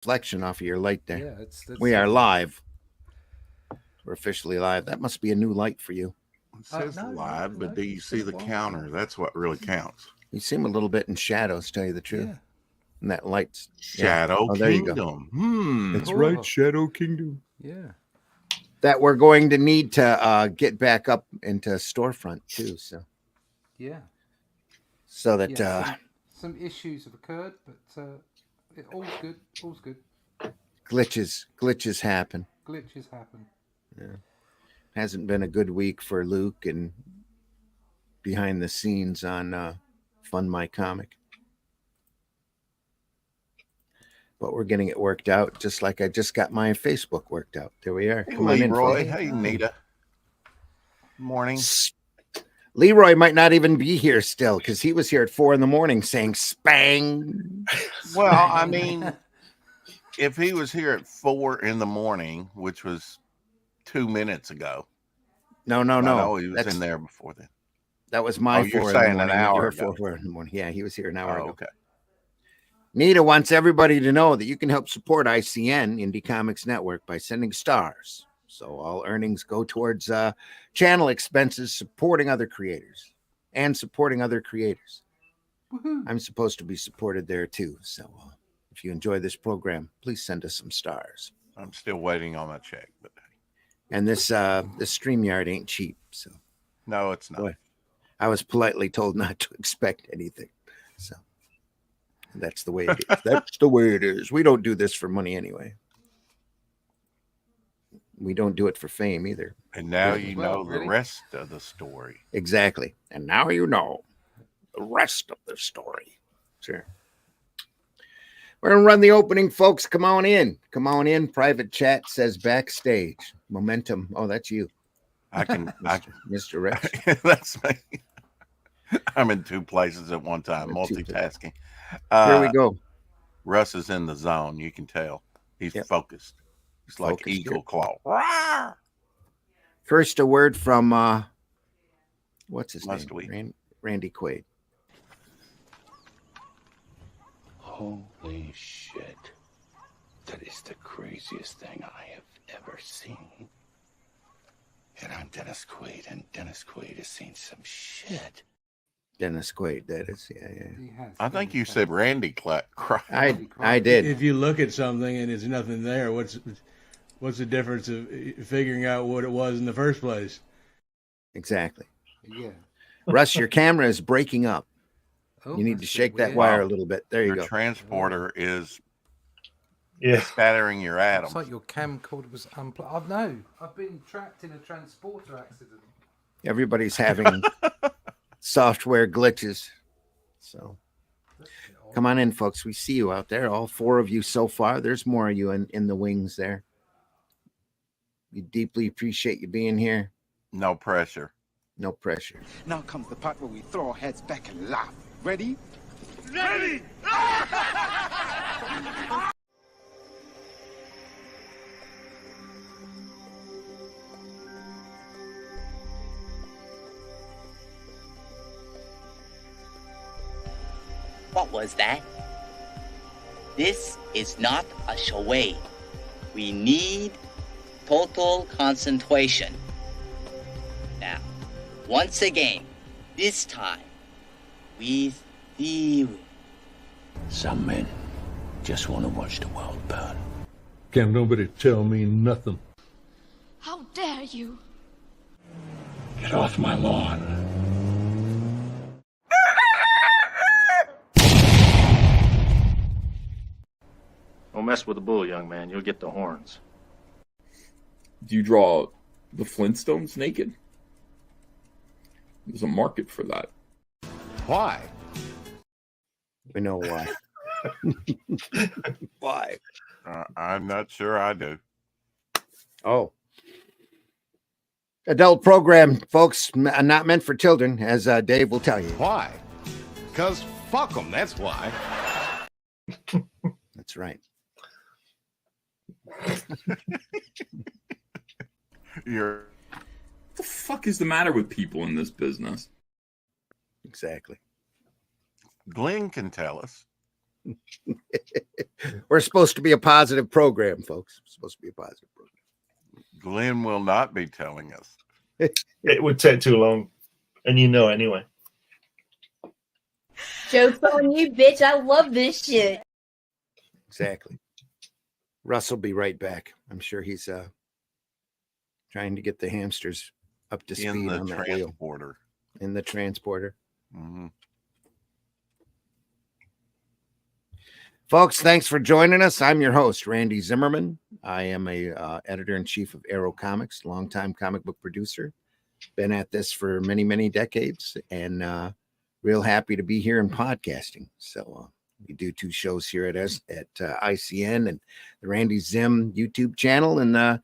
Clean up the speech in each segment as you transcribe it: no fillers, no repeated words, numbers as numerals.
reflection off of your light there. Yeah, that's We are live. We're officially live. That must be a new light for you. It says no, live, no, but do you it's see been a the while. counter? That's what really counts. You seem a little bit in shadows, tell you the truth. Yeah. And that light's Shadow Oh, there you go. Kingdom. That's Oh. right, Shadow Kingdom. Yeah. That we're going to need to get back up into storefront too. Yeah. So that Yeah, some issues have occurred, but all's good. All's good. glitches happen. Glitches happen. Yeah. Hasn't been a good week for Luke and behind the scenes on Fund My Comic. But we're getting it worked out, just like I just got my Facebook worked out. There we are. Hey, Come on in, Leroy. folks. Hey, Nita. Morning. Leroy might not even be here still because he was here at 4 a.m. saying spang. Well, I mean, if he was here at 4 a.m, which was 2 minutes ago. No. I know he was in there before then. That was my 4 you're saying in the morning. an hour Your ago. 4 in the morning. Yeah, he was here an hour ago. Okay. Nita wants everybody to know that you can help support ICN, Indie Comics Network, by sending stars. So all earnings go towards channel expenses, supporting other creators. Woohoo. I'm supposed to be supported there too. So if you enjoy this program, please send us some stars. I'm still waiting on my check, but And this StreamYard ain't cheap. So no, it's not. Boy, I was politely told not to expect anything. So that's the way it is. That's the way it is. We don't do this for money anyway. We don't do it for fame either. And now you Well, know really? the rest of the story. Exactly. And now you know the rest of the story. Sure. We're going to run the opening, folks. Come on in. Come on in. Private chat says backstage. Momentum. Oh, that's you. I can, Mr. Rex. that's me. I'm in two places at one time, Two places. multitasking. Here we go. Russ is in the zone. You can tell he's focused. It's like Focused eagle here. claw. First, a word from what's his Must name? Randy Quaid. Holy shit. That is the craziest thing I have ever seen. And I'm Dennis Quaid, and Dennis Quaid has seen some shit. Dennis Quaid, that is. Yeah. He has. I think you said Randy Quaid. I did. If you look at something and there's nothing there, what's the difference of figuring out what it was in the first place? Exactly. Yeah. Russ, your camera is breaking up. Oh, You need to that's shake that weird. wire a little bit. There you Your go. transporter is Yeah. spattering your atoms. It's like your camcorder was unplugged. No, I've been trapped in a transporter accident. Everybody's having software glitches. So come on in, folks. We see you out there. All 4 of you so far. There's more of you in the wings there. We deeply appreciate you being here. No pressure. No pressure. Now comes the part where we throw our heads back and laugh. Ready? Ready! What was that? This is not a charade. We need total concentration. Now, once again, this time, with theory. Some men just want to watch the world burn. Can't nobody tell me nothing. How dare you? Get off my lawn. Don't mess with the bull, young man. You'll get the horns. Do you draw the Flintstones naked? There's a market for that. Why? We know why. Why? I'm not sure I do. Oh. Adult program, folks, not meant for children, as Dave will tell you. Why? Because fuck them, that's why. That's right. You're. What the fuck is the matter with people in this business? Exactly. Glenn can tell us. We're supposed to be a positive program, folks. We're supposed to be a positive program. Glenn will not be telling us. It would take too long, and you know anyway. Joke's on you, bitch. I love this shit. Exactly. Russ will be right back. I'm sure he's trying to get the hamsters up to speed In the on that wheel. transporter. In the transporter. Mm-hmm. Folks, thanks for joining us. I'm your host, Randy Zimmerman. I am a editor-in-chief of Arrow Comics, longtime comic book producer. Been at this for many, many decades, and real happy to be here in podcasting. So we do 2 shows here at ICN and the Randy Zim YouTube channel, and the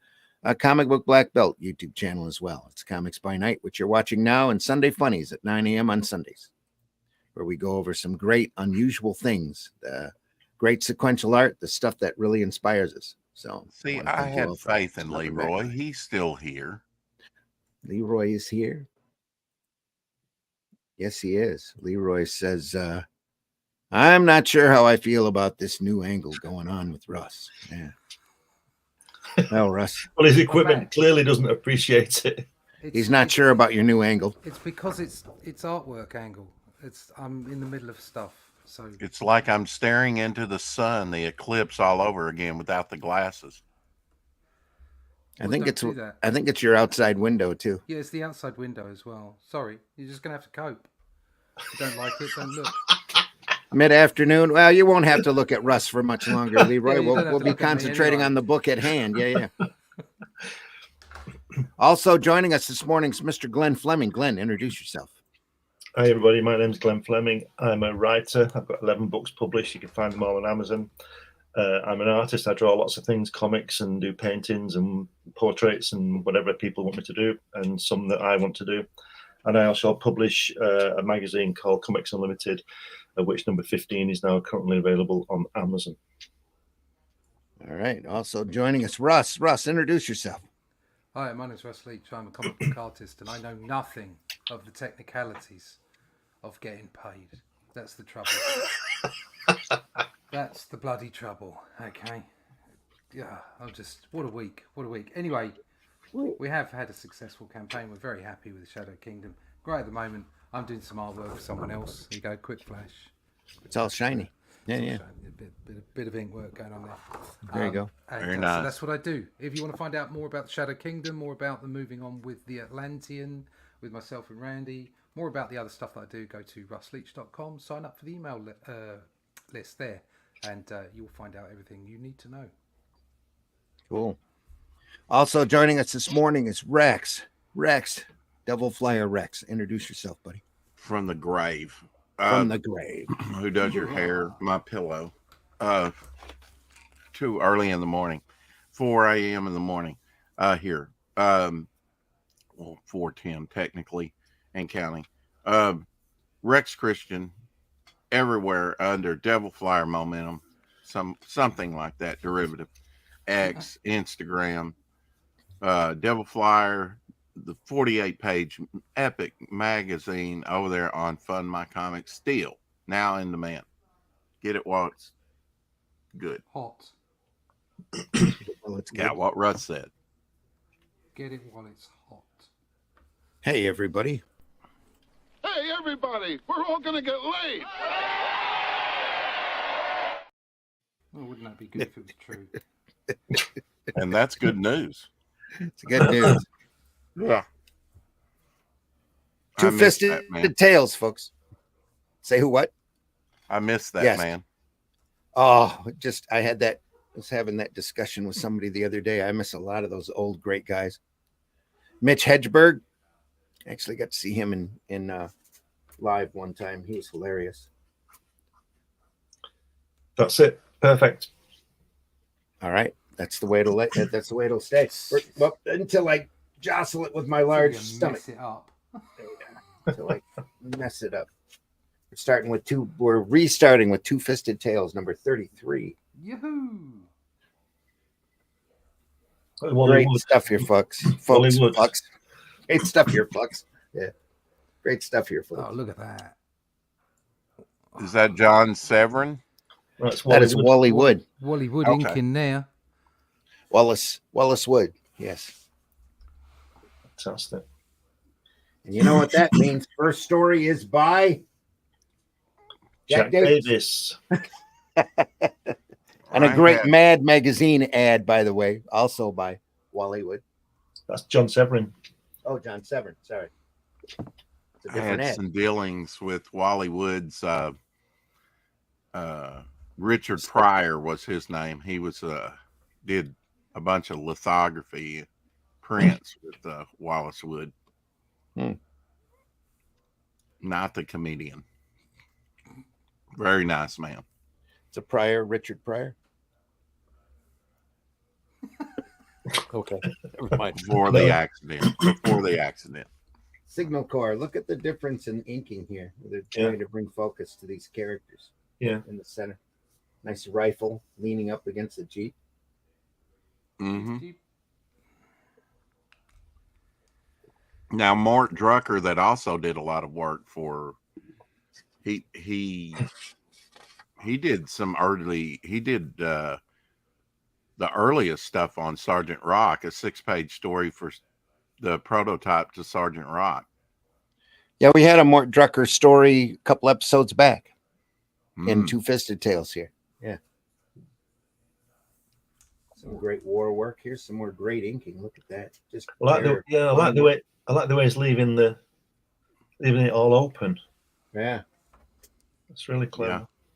Comic Book Black Belt YouTube channel as well. It's Comics by Night, which you're watching now, and Sunday Funnies at 9 a.m. on Sundays, where we go over some great, unusual things, the great sequential art, the stuff that really inspires us. So see, I had faith in Leroy. He's still here. Leroy is here. Yes, he is. Leroy says, I'm not sure how I feel about this new angle going on with Russ. Yeah. Well, Russ. Well, his equipment clearly doesn't appreciate it. He's not sure about your new angle. It's because it's artwork angle. I'm in the middle of stuff. So it's like I'm staring into the sun, the eclipse all over again without the glasses. I think it's your outside window too. Yeah, it's the outside window as well. Sorry, you're just gonna have to cope. If you don't like it, don't look. Mid-afternoon. Well, you won't have to look at Russ for much longer, Leroy. Yeah, we'll be concentrating on the book at hand. Yeah. Also joining us this morning is Mr. Glenn Fleming. Glenn, introduce yourself. Hi, everybody. My name's Glenn Fleming. I'm a writer. I've got 11 books published. You can find them all on Amazon. I'm an artist. I draw lots of things, comics, and do paintings and portraits and whatever people want me to do, and some that I want to do. And I also publish a magazine called Comics Unlimited, which number 15 is now currently available on Amazon. All right. Also joining us, Russ. Russ, introduce yourself. Hi, my name's Russ Leach. I'm a comic book artist, and I know nothing of the technicalities of getting paid. That's the trouble. That's the bloody trouble. Okay. Yeah, what a week. Anyway, we have had a successful campaign. We're very happy with the Shadow Kingdom. Right at the moment, I'm doing some artwork for someone else. Here you go, quick flash. It's all shiny. Yeah. A bit of ink work going on there. There you go. Very nice. So that's what I do. If you want to find out more about the Shadow Kingdom, more about the moving on with the Atlantean, with myself and Randy, more about the other stuff that I do, go to russleach.com, sign up for the email list there, and you'll find out everything you need to know. Cool. Also joining us this morning is Rex. Devil Flyer Rex. Introduce yourself, buddy. From the grave. From the grave. Who does your hair? My pillow. Too early in the morning. 4 a.m. in the morning. Here. 4:10 technically and counting. Rex Christian everywhere under Devil Flyer Momentum. Something like that derivative. X, Instagram, Devil Flyer, the 48-page epic magazine over there on Fund My Comics, still now in demand. Get it while it's good. Hot. Well, it's Yeah, what Russ said. Get it while it's hot. Hey, everybody. Hey, everybody, we're all going to get laid. Well, wouldn't that be good if it was true? And that's good news. It's good news. Yeah. Two-fisted tails, folks. Say who what? I missed that, Yes. man. Oh, I was having that discussion with somebody the other day. I miss a lot of those old great guys. Mitch Hedgeberg. Actually got to see him in live one time. He was hilarious. That's it. Perfect. All right. That's the way it'll stay. Well, until I jostle it with my large stomach. Mess it up. Until I mess it up. We're restarting with Two-Fisted Tales, number 33. Yoo-hoo! Great stuff here, folks. Great stuff here, folks. Yeah. Great stuff here, folks. Oh, look at that. Is that John Severin? That's That is Wally Wood. Wally Wood Okay. ink in there. Wallace Wood. Yes. Fantastic. And you know what that means? First story is by Jack Davis. And a I great had- Mad magazine ad, by the way, also by Wally Wood. That's John Severin. Oh, John Severn. Sorry. It's a I different had ad. some dealings with Wally Wood's. Richard Pryor was his name. He was did a bunch of lithography prints with Wallace Wood. Not the comedian. Very nice man. It's a Pryor, Richard Pryor. Okay. Never mind. Before the accident. Signal Corps. Look at the difference in inking here. They're trying to bring focus to these characters. Yeah. In the center. Nice rifle leaning up against the Jeep. Mm-hmm. Now, Mort Drucker, that also did a lot of work for. He did some early. He did the earliest stuff on Sergeant Rock, a 6-page story for the prototype to Sergeant Rock. Yeah, we had a Mort Drucker story a couple episodes back in Two Fisted Tales here. Yeah. Some great war work here. Some more great inking. Look at that. Just I like the way he's leaving it all open. Yeah. It's really clever.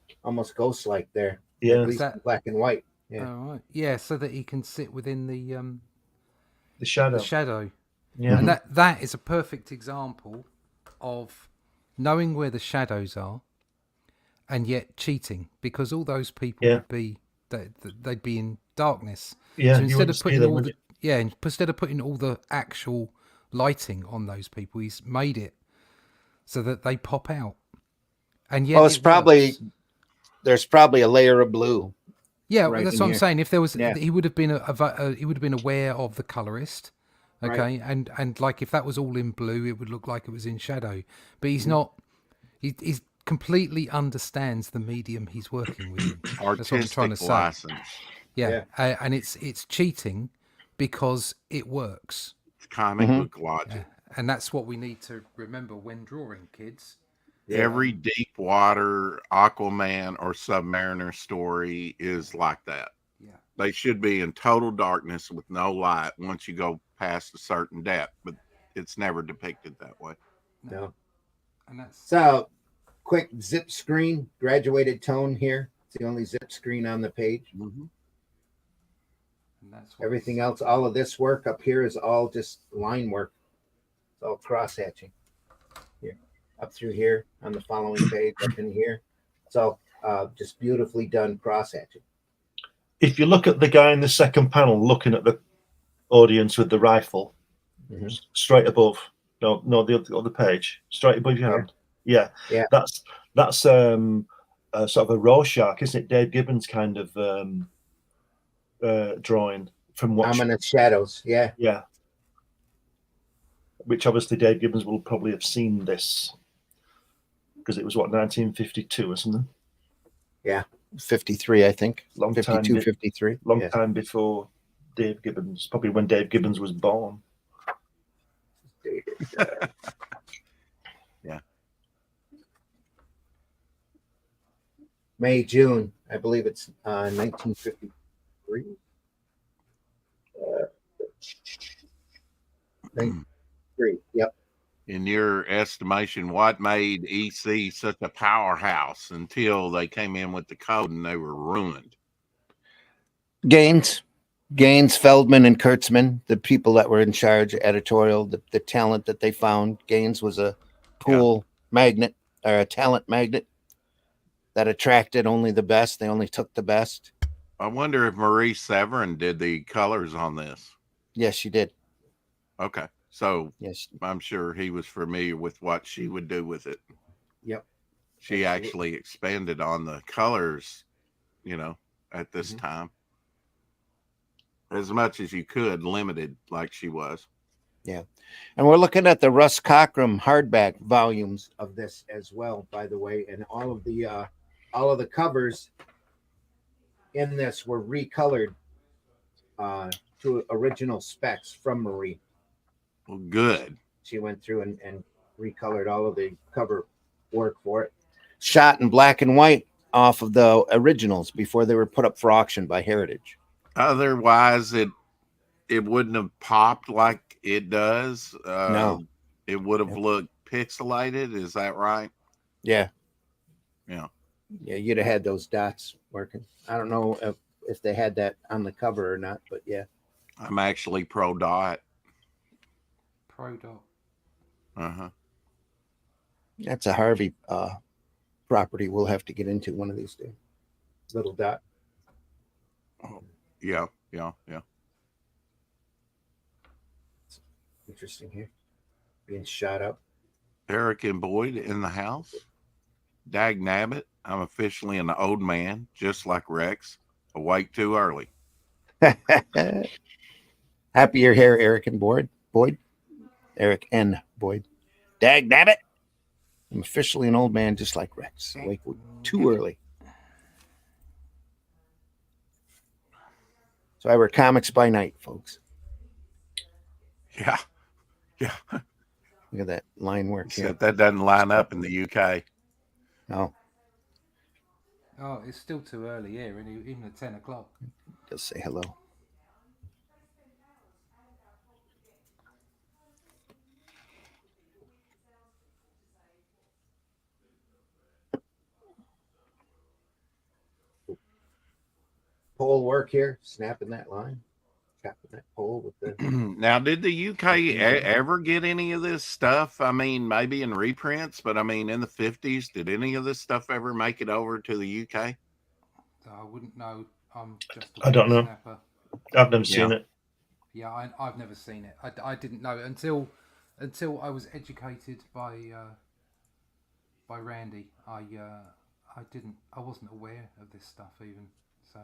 Yeah. Almost ghost-like there. Yeah. At least black and white. Yeah. Oh, right. Yeah, so that he can sit within the shadow. The shadow. Yeah. And that is a perfect example of knowing where the shadows are and yet cheating, because all those people would be they'd be in darkness. Yeah. So instead of putting instead of putting all the actual lighting on those people, he's made it so that they pop out. And yet there's probably a layer of blue. Yeah, right that's what I'm saying. If there was, Yeah. he would have been he would have been aware of the colorist, okay, Right. and like if that was all in blue, it would look like it was in shadow. But he's not. He's completely understands the medium he's working with. That's what I'm trying to say. License. Yeah, and it's cheating because it works. It's comic book logic, and that's what we need to remember when drawing, kids. Every deep water Aquaman or Submariner story is like that. Yeah. They should be in total darkness with no light once you go past a certain depth, but it's never depicted that way. No. And that's So, quick zip screen, graduated tone here. It's the only zip screen on the page. and that's Everything else, all of this work up here is all just line work. It's all cross hatching. Here, up through here on the following page, up in here. It's all just beautifully done cross hatching. If you look at the guy in the second panel looking at the audience with the rifle, straight above, no, the other page, straight above your hand. Yeah. That's sort of a Rorschach, isn't it? Dave Gibbons kind of drawing from watching. Ominous shadows. Yeah. Yeah. Which obviously Dave Gibbons will probably have seen this because it was 1952, isn't it? Yeah, 53, I think. Long 52, time, 53. Long time before Dave Gibbons, probably when Dave Gibbons was born. Yeah. May, June, I believe it's 1953. 93. Yep. In your estimation, what made EC such a powerhouse until they came in with the code and they were ruined? Gaines, Feldman, and Kurtzman, the people that were in charge, editorial, the talent that they found. Gaines was a pool magnet, or a talent magnet that attracted only the best. They only took the best. I wonder if Marie Severin did the colors on this. Yes, she did. Okay. So yes, I'm sure he was familiar with what she would do with it. Yep. She actually expanded on the colors, at this time. As much as you could, limited like she was. Yeah. And we're looking at the Russ Cockrum hardback volumes of this as well, by the way. And all of the covers in this were recolored to original specs from Marie. Well, good. She went through and recolored all of the cover work for it. Shot in black and white off of the originals before they were put up for auction by Heritage. Otherwise, it wouldn't have popped like it does. No. It would have looked pixelated. Is that right? Yeah. Yeah. Yeah, you'd have had those dots working. I don't know if they had that on the cover or not, but yeah. I'm actually pro dot. Pro dot. Uh-huh. That's a Harvey property we'll have to get into one of these days. Little dot. Oh, yeah. Interesting here. Being shot up. Eric and Boyd in the house. Dag nabbit, I'm officially an old man, just like Rex. Awake too early. Happy you're here, Eric and Boyd. Eric and Boyd. Dag nabbit. I'm officially an old man, just like Rex. Awake too early. So I wear comics by night, folks. Yeah. Look at that line work here. Except that doesn't line up in the UK. No. Oh, it's still too early here, even at 10 o'clock. Just say hello. Pole work here, snapping that line, chopping that pole with the. Now, did the UK ever get any of this stuff? I mean, maybe in reprints, but I mean, in the 50s, did any of this stuff ever make it over to the UK? I wouldn't know. I'm just a I don't know. snapper. I've never seen it. Yeah, I've never seen it. I didn't know until I was educated by Randy. I wasn't aware of this stuff even. So.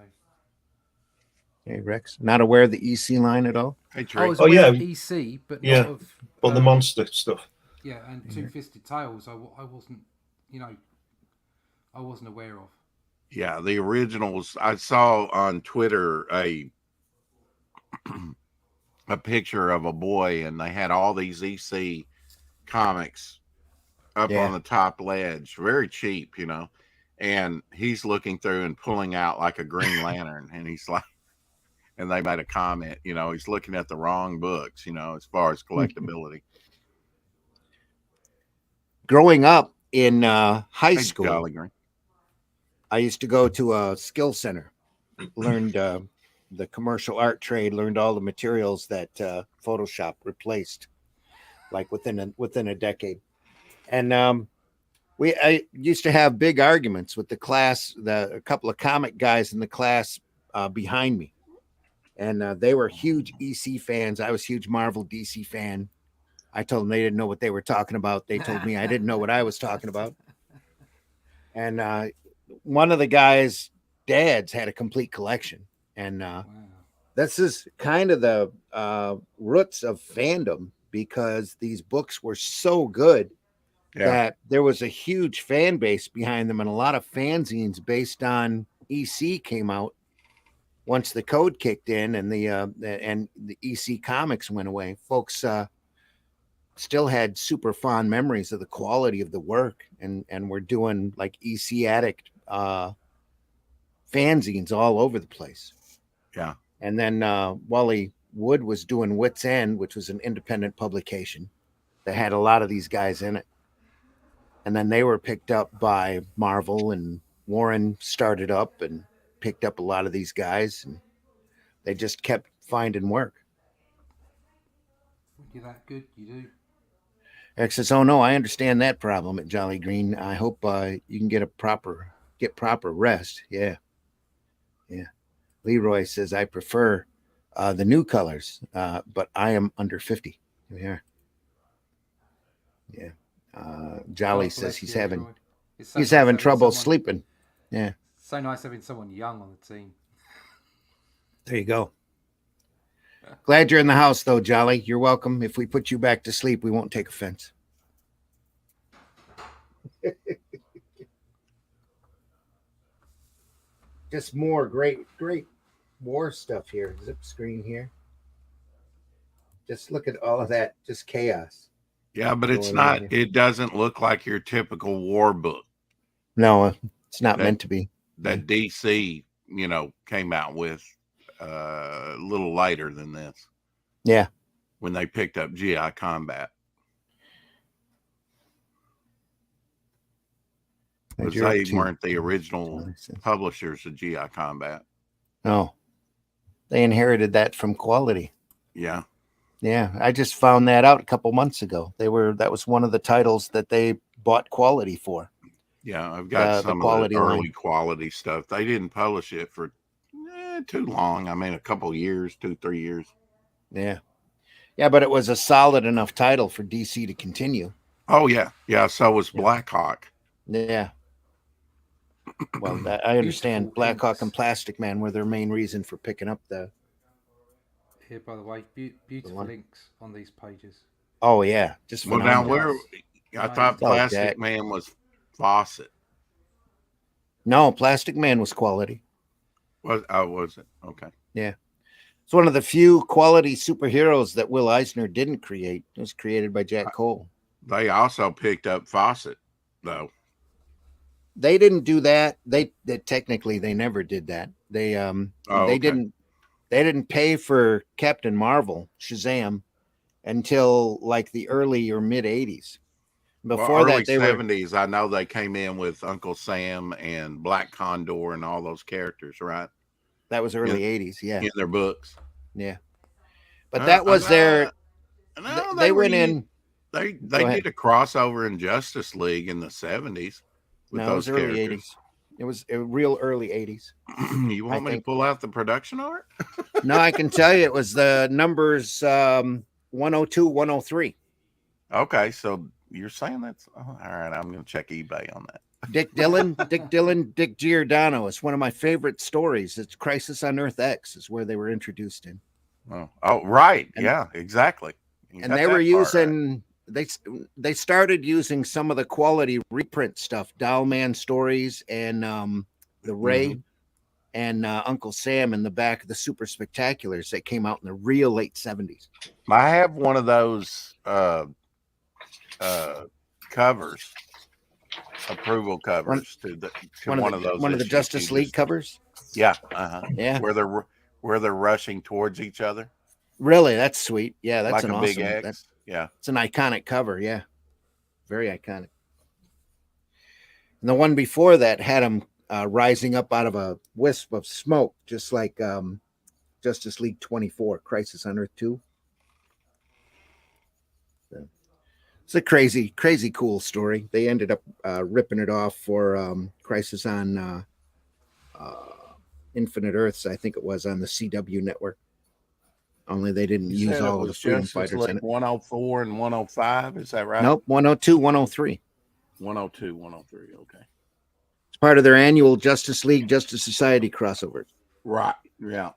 Hey Rex, not aware of the EC line at all. Hey, I was aware of EC, but not of. But the monster stuff. Yeah, and Two-Fisted Tales. I wasn't, I wasn't aware of. Yeah, the originals. I saw on Twitter a picture of a boy, and they had all these EC comics up on the top ledge, very cheap, and he's looking through and pulling out like a Green Lantern, and he's like, and they made a comment, he's looking at the wrong books, as far as collectability. Growing up in high school, I used to go to a skill center, learned the commercial art trade, learned all the materials that Photoshop replaced, like within a decade. And I used to have big arguments with the class, a couple of comic guys in the class behind me. And they were huge EC fans. I was a huge Marvel DC fan. I told them they didn't know what they were talking about. They told me I didn't know what I was talking about. And one of the guys' dads had a complete collection. And this is kind of the roots of fandom, because these books were so good that there was a huge fan base behind them, and a lot of fanzines based on EC came out once the code kicked in and the EC comics went away. Folks still had super fond memories of the quality of the work, and we're doing like EC Addict fanzines all over the place. Yeah. And then Wally Wood was doing Wit's End, which was an independent publication that had a lot of these guys in it. And then they were picked up by Marvel, and Warren started up and picked up a lot of these guys, and they just kept finding work. You're that good, you do. Eric says, "Oh no, I understand that problem at Jolly Green. I hope you can get proper rest." Yeah. Leroy says, "I prefer the new colors, but I am under 50." Yeah. Jolly says he's having trouble sleeping. Yeah. So nice having someone young on the team. There you go. Glad you're in the house, though, Jolly. You're welcome. If we put you back to sleep, we won't take offense. just more great war stuff here. Zip screen here. Just look at all of that, just chaos. Yeah, but it's going on not. here. It doesn't look like your typical war book. No, it's not That- meant to be. That DC, came out with a little later than this. Yeah. When they picked up GI Combat. Because they weren't the original publishers of GI Combat. No. They inherited that from Quality. Yeah. Yeah. I just found that out a couple months ago. That was one of the titles that they bought Quality for. Yeah, I've got some of the early Quality stuff. They didn't publish it for too long. I mean, a couple years, 2-3 years. Yeah. Yeah, but it was a solid enough title for DC to continue. Oh, yeah. Yeah, so was Blackhawk. Yeah. Well, I understand Blackhawk and Plastic Man were their main reason for picking up the... Here, by the way, beautiful links on these pages. Oh, yeah. Just phenomenal. I thought Plastic Man was Fawcett. No, Plastic Man was Quality. Was it? Okay. Yeah. It's one of the few Quality superheroes that Will Eisner didn't create. It was created by Jack Cole. They also picked up Fawcett, though. They didn't do that. They technically they never did that. They didn't pay for Captain Marvel, Shazam, until like the early or mid 80s. Before early that, they 70s. I know they came in with Uncle Sam and Black Condor and all those characters, right? That was early 80s, yeah. In their books. Yeah. But that was their... they went in... They did a crossover in Justice League in the 70s with those early characters. 80s. It was a real early 80s. You want me to pull out the production art? No, I can tell you it was the numbers 102, 103. Okay, so you're saying that's... all right, I'm going to check eBay on that. Dick Giordano is one of my favorite stories. It's Crisis on Earth X is where they were introduced in. Oh, right. Yeah, exactly. And they were using... They started using some of the Quality reprint stuff, Dollman stories and the Ray and Uncle Sam in the back of the Super Spectaculars that came out in the real late 70s. I have one of those covers, approval covers to one of those. One of the Justice League covers. Yeah, yeah, where they're rushing towards each other. Really, that's sweet. Yeah, that's like an a awesome. Big X. Yeah, it's an iconic cover. Yeah, very iconic. And the one before that had him rising up out of a wisp of smoke, just like Justice League 24, Crisis on Earth 2. So, it's a crazy cool story. They ended up ripping it off for Crisis on Infinite Earths, I think it was, on the CW network. Only they didn't use all of the Freedom Fighters in it. 104 and 105, is that right? Nope, 102, 103. 102, 103, okay. It's part of their annual Justice League, Justice Society crossovers. Right, yeah.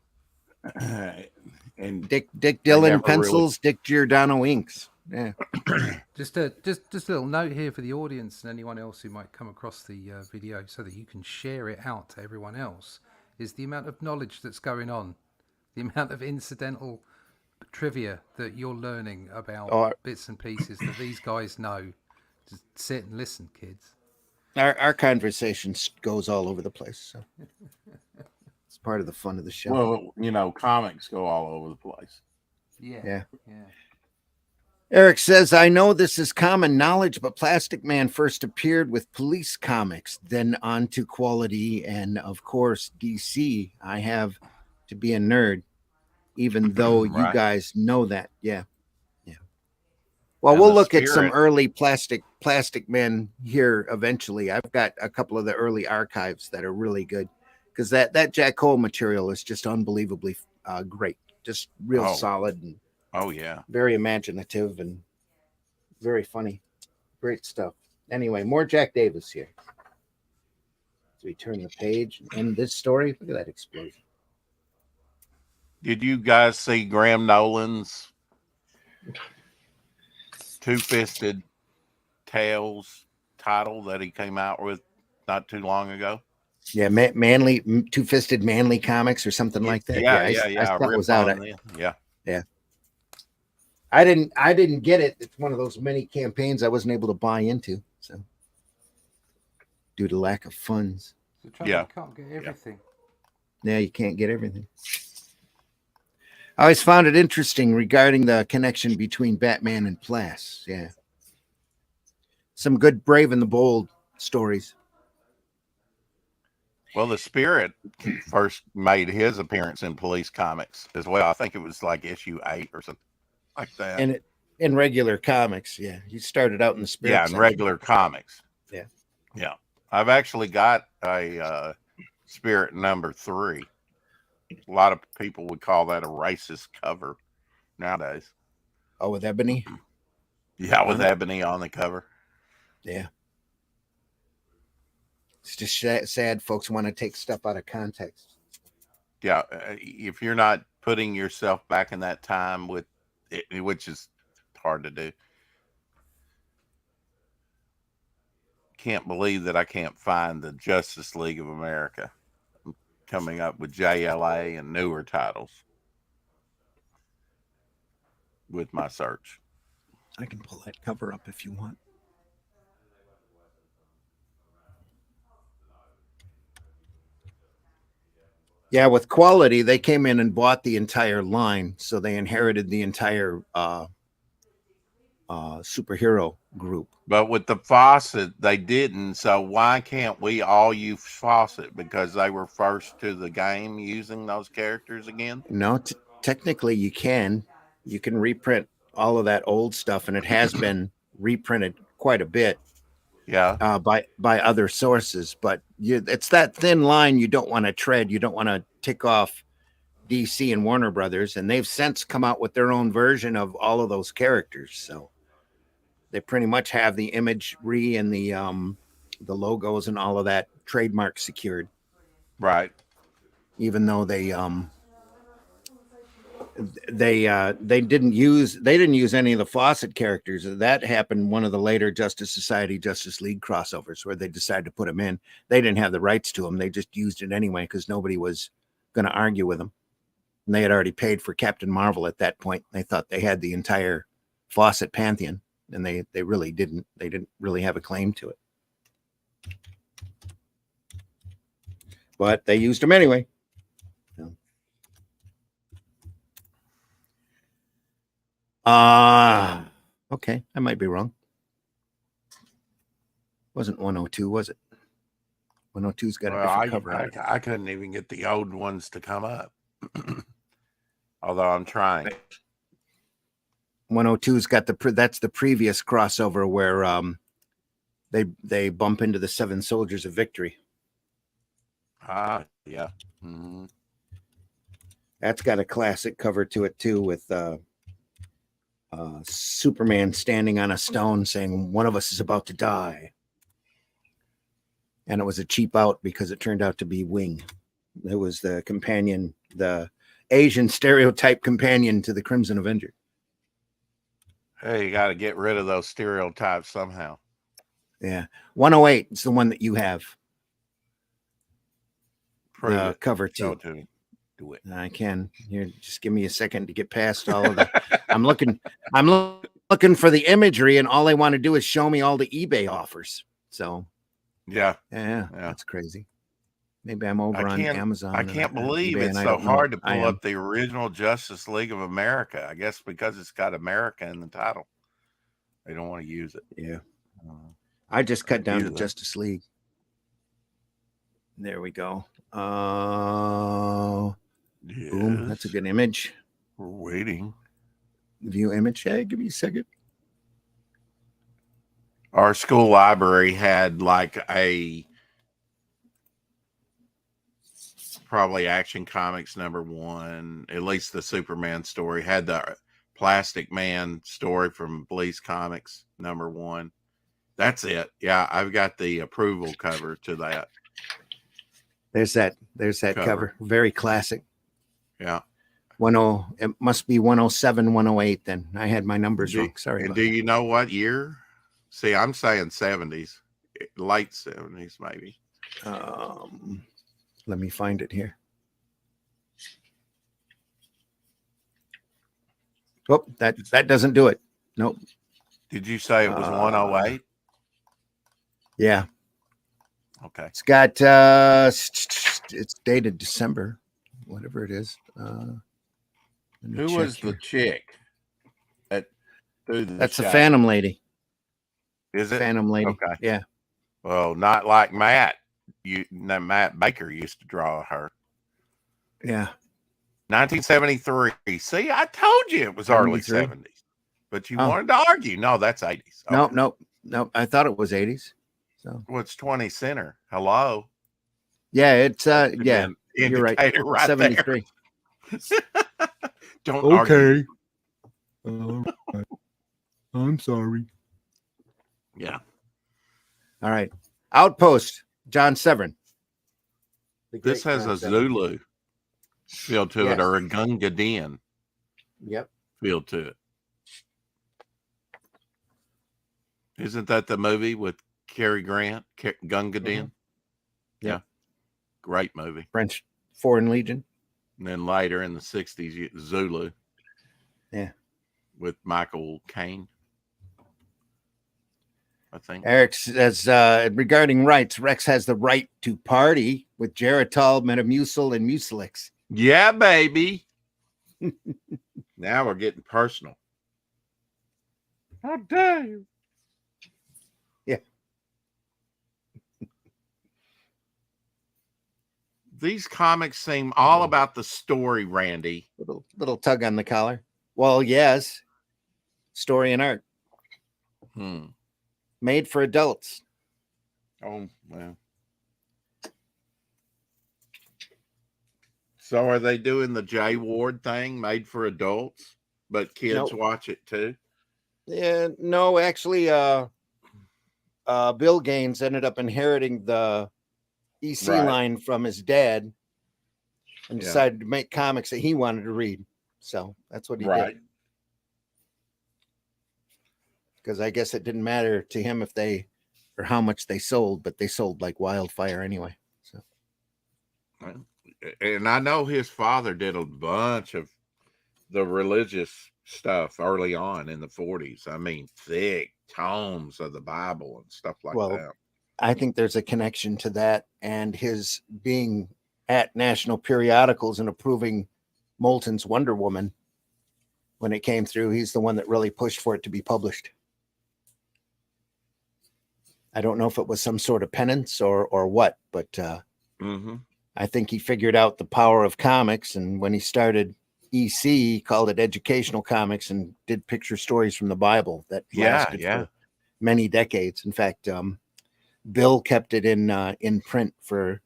And Dick Dillon pencils, Dick Giordano inks. Yeah. Just a little note here for the audience and anyone else who might come across the video so that you can share it out to everyone else, is the amount of knowledge that's going on. The amount of incidental trivia that you're learning about bits and pieces that these guys know. Just sit and listen, kids. Our conversation goes all over the place. So it's part of the fun of the show. Well, comics go all over the place. Yeah. Eric says, I know this is common knowledge, but Plastic Man first appeared with Police Comics, then on to Quality, and of course, DC. I have to be a nerd, even though you guys know that. Yeah. Well, we'll look at some early Plastic Men here eventually. I've got a couple of the early archives that are really good because that Jack Cole material is just unbelievably great. Just real solid and very imaginative and very funny. Great stuff. Anyway, more Jack Davis here. So we turn the page and end this story. Look at that explosion. Did you guys see Graham Nolan's Two-Fisted Tales title that he came out with not too long ago? Yeah, manly, two-fisted manly comics or something like that. I saw it was out. Yeah. I didn't get it. It's one of those many campaigns I wasn't able to buy into, so due to lack of funds. The trouble, you can't get everything. Yeah, you can't get everything. I always found it interesting regarding the connection between Batman and Plas. Yeah. Some good Brave and the Bold stories. Well, the Spirit first made his appearance in Police Comics as well. I think it was like issue 8 or something like that. And in regular comics, yeah. He started out in the Spirit. Yeah, in regular comics. Yeah. Yeah. I've actually got a Spirit number 3. A lot of people would call that a racist cover nowadays. Oh, with Ebony? Yeah, with Ebony on the cover. Yeah. It's just sad folks want to take stuff out of context. Yeah, if you're not putting yourself back in that time with it, which is hard to do. Can't believe that I can't find the Justice League of America. I'm coming up with JLA and newer titles with my search. I can pull that cover up if you want. Yeah, with Quality, they came in and bought the entire line, so they inherited the entire superhero group. But with the Fawcett, they didn't. So why can't we all use Fawcett? Because they were first to the game using those characters again? No, technically you can. You can reprint all of that old stuff, and it has been reprinted quite a bit. Yeah. By other sources, but it's that thin line you don't want to tread. You don't want to tick off DC and Warner Brothers, and they've since come out with their own version of all of those characters. So they pretty much have the imagery and the logos and all of that trademark secured. Right. Even though they didn't use any of the Fawcett characters. That happened one of the later Justice League crossovers where they decided to put them in. They didn't have the rights to them. They just used it anyway because nobody was going to argue with them. And they had already paid for Captain Marvel at that point. They thought they had the entire Fawcett pantheon, and they really didn't. They didn't really have a claim to it. But they used them anyway. Okay, I might be wrong. Wasn't 102, was it? 102's got a different cover. I couldn't even get the old ones to come up. Although I'm trying. 102's got that's the previous crossover where they bump into the 7 Soldiers of Victory. Yeah. Mm-hmm. That's got a classic cover to it too, with Superman standing on a stone saying, "One of us is about to die." And it was a cheap out because it turned out to be Wing. It was the companion, the Asian stereotype companion to the Crimson Avenger. Hey, you got to get rid of those stereotypes somehow. Yeah. 108 is the one that you have. Cover to too. Do it. I can. Here, just give me a second to get past all of the. I'm looking for the imagery, and all they want to do is show me all the eBay offers. So, yeah, that's crazy. Maybe I'm over on Amazon. I can't believe it's so hard to pull up the original Justice League of America. I guess because it's got America in the title, they don't want to use it. Yeah, I just cut down to Justice League. There we go. Yes. Boom. That's a good image. We're waiting. View image. Hey, give me a second. Our school library had like probably Action Comics #1, at least the Superman story, had the Plastic Man story from Police Comics #1. That's it. Yeah, I've got the approval cover to that. There's that cover. Very classic. Yeah. It must be 107, 108 then. I had my numbers wrong. Sorry. And do you know what year? See, I'm saying 70s, late 70s maybe. Let me find it here. Oh, that doesn't do it. Nope. Did you say it was 108? Yeah. Okay. It's got it's dated December, whatever it is. Who was the chick that threw the That's the shot? Phantom Lady. Is it? Phantom Lady. Okay. Yeah. Well, not like Matt. Matt Baker used to draw her. Yeah. 1973. See, I told you it was early 70s. But you wanted to argue. No, that's 80s. Okay. Nope. I thought it was 80s. So what's 20 center? Hello. Yeah, it's yeah. You're right. Right 73. Don't okay. argue. I'm sorry. Yeah. All right. Outpost, John Severin. This has a Zulu feel to it, or a Gunga Yep. feel to it. Isn't that the movie with Cary Grant, Gunga Din? Yeah. Great movie. French Foreign Legion. And then later in the 60s, Zulu. Yeah. With Michael Caine, I think. Eric says, regarding rights, Rex has the right to party with Geritol, Metamucil, and Mucilix. Yeah, baby. Now we're getting personal. How dare you? Yeah. These comics seem all about the story, Randy. Little tug on the collar. Well, yes. Story and art. Made for adults. Oh, well. So are they doing the Jay Ward thing, made for adults, but kids watch it too? Yeah, no, actually, Bill Gaines ended up inheriting the EC line from his dad and decided to make comics that he wanted to read. So that's what he did. Because I guess it didn't matter to him if they or how much they sold, but they sold like wildfire anyway. So, and I know his father did a bunch of the religious stuff early on in the 40s. I mean, thick tomes of the Bible and stuff like that. I think there's a connection to that and his being at national periodicals and approving Moulton's Wonder Woman when it came through. He's the one that really pushed for it to be published. I don't know if it was some sort of penance or what, but I think he figured out the power of comics. And when he started EC, he called it Educational Comics and did picture stories from the Bible that lasted for many decades. In fact, Bill kept it in print for,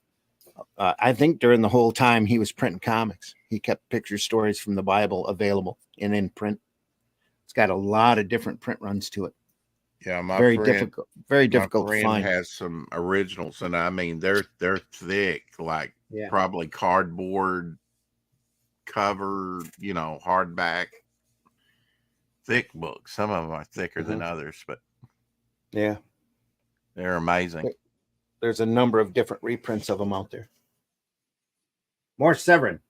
I think during the whole time he was printing comics, he kept picture stories from the Bible available and in print. It's got a lot of different print runs to it. Yeah, very difficult to find. Has some originals, and I mean they're thick, like probably cardboard cover, hardback, thick books. Some of them are thicker than others, but yeah, they're amazing. There's a number of different reprints of them out there. More Severin.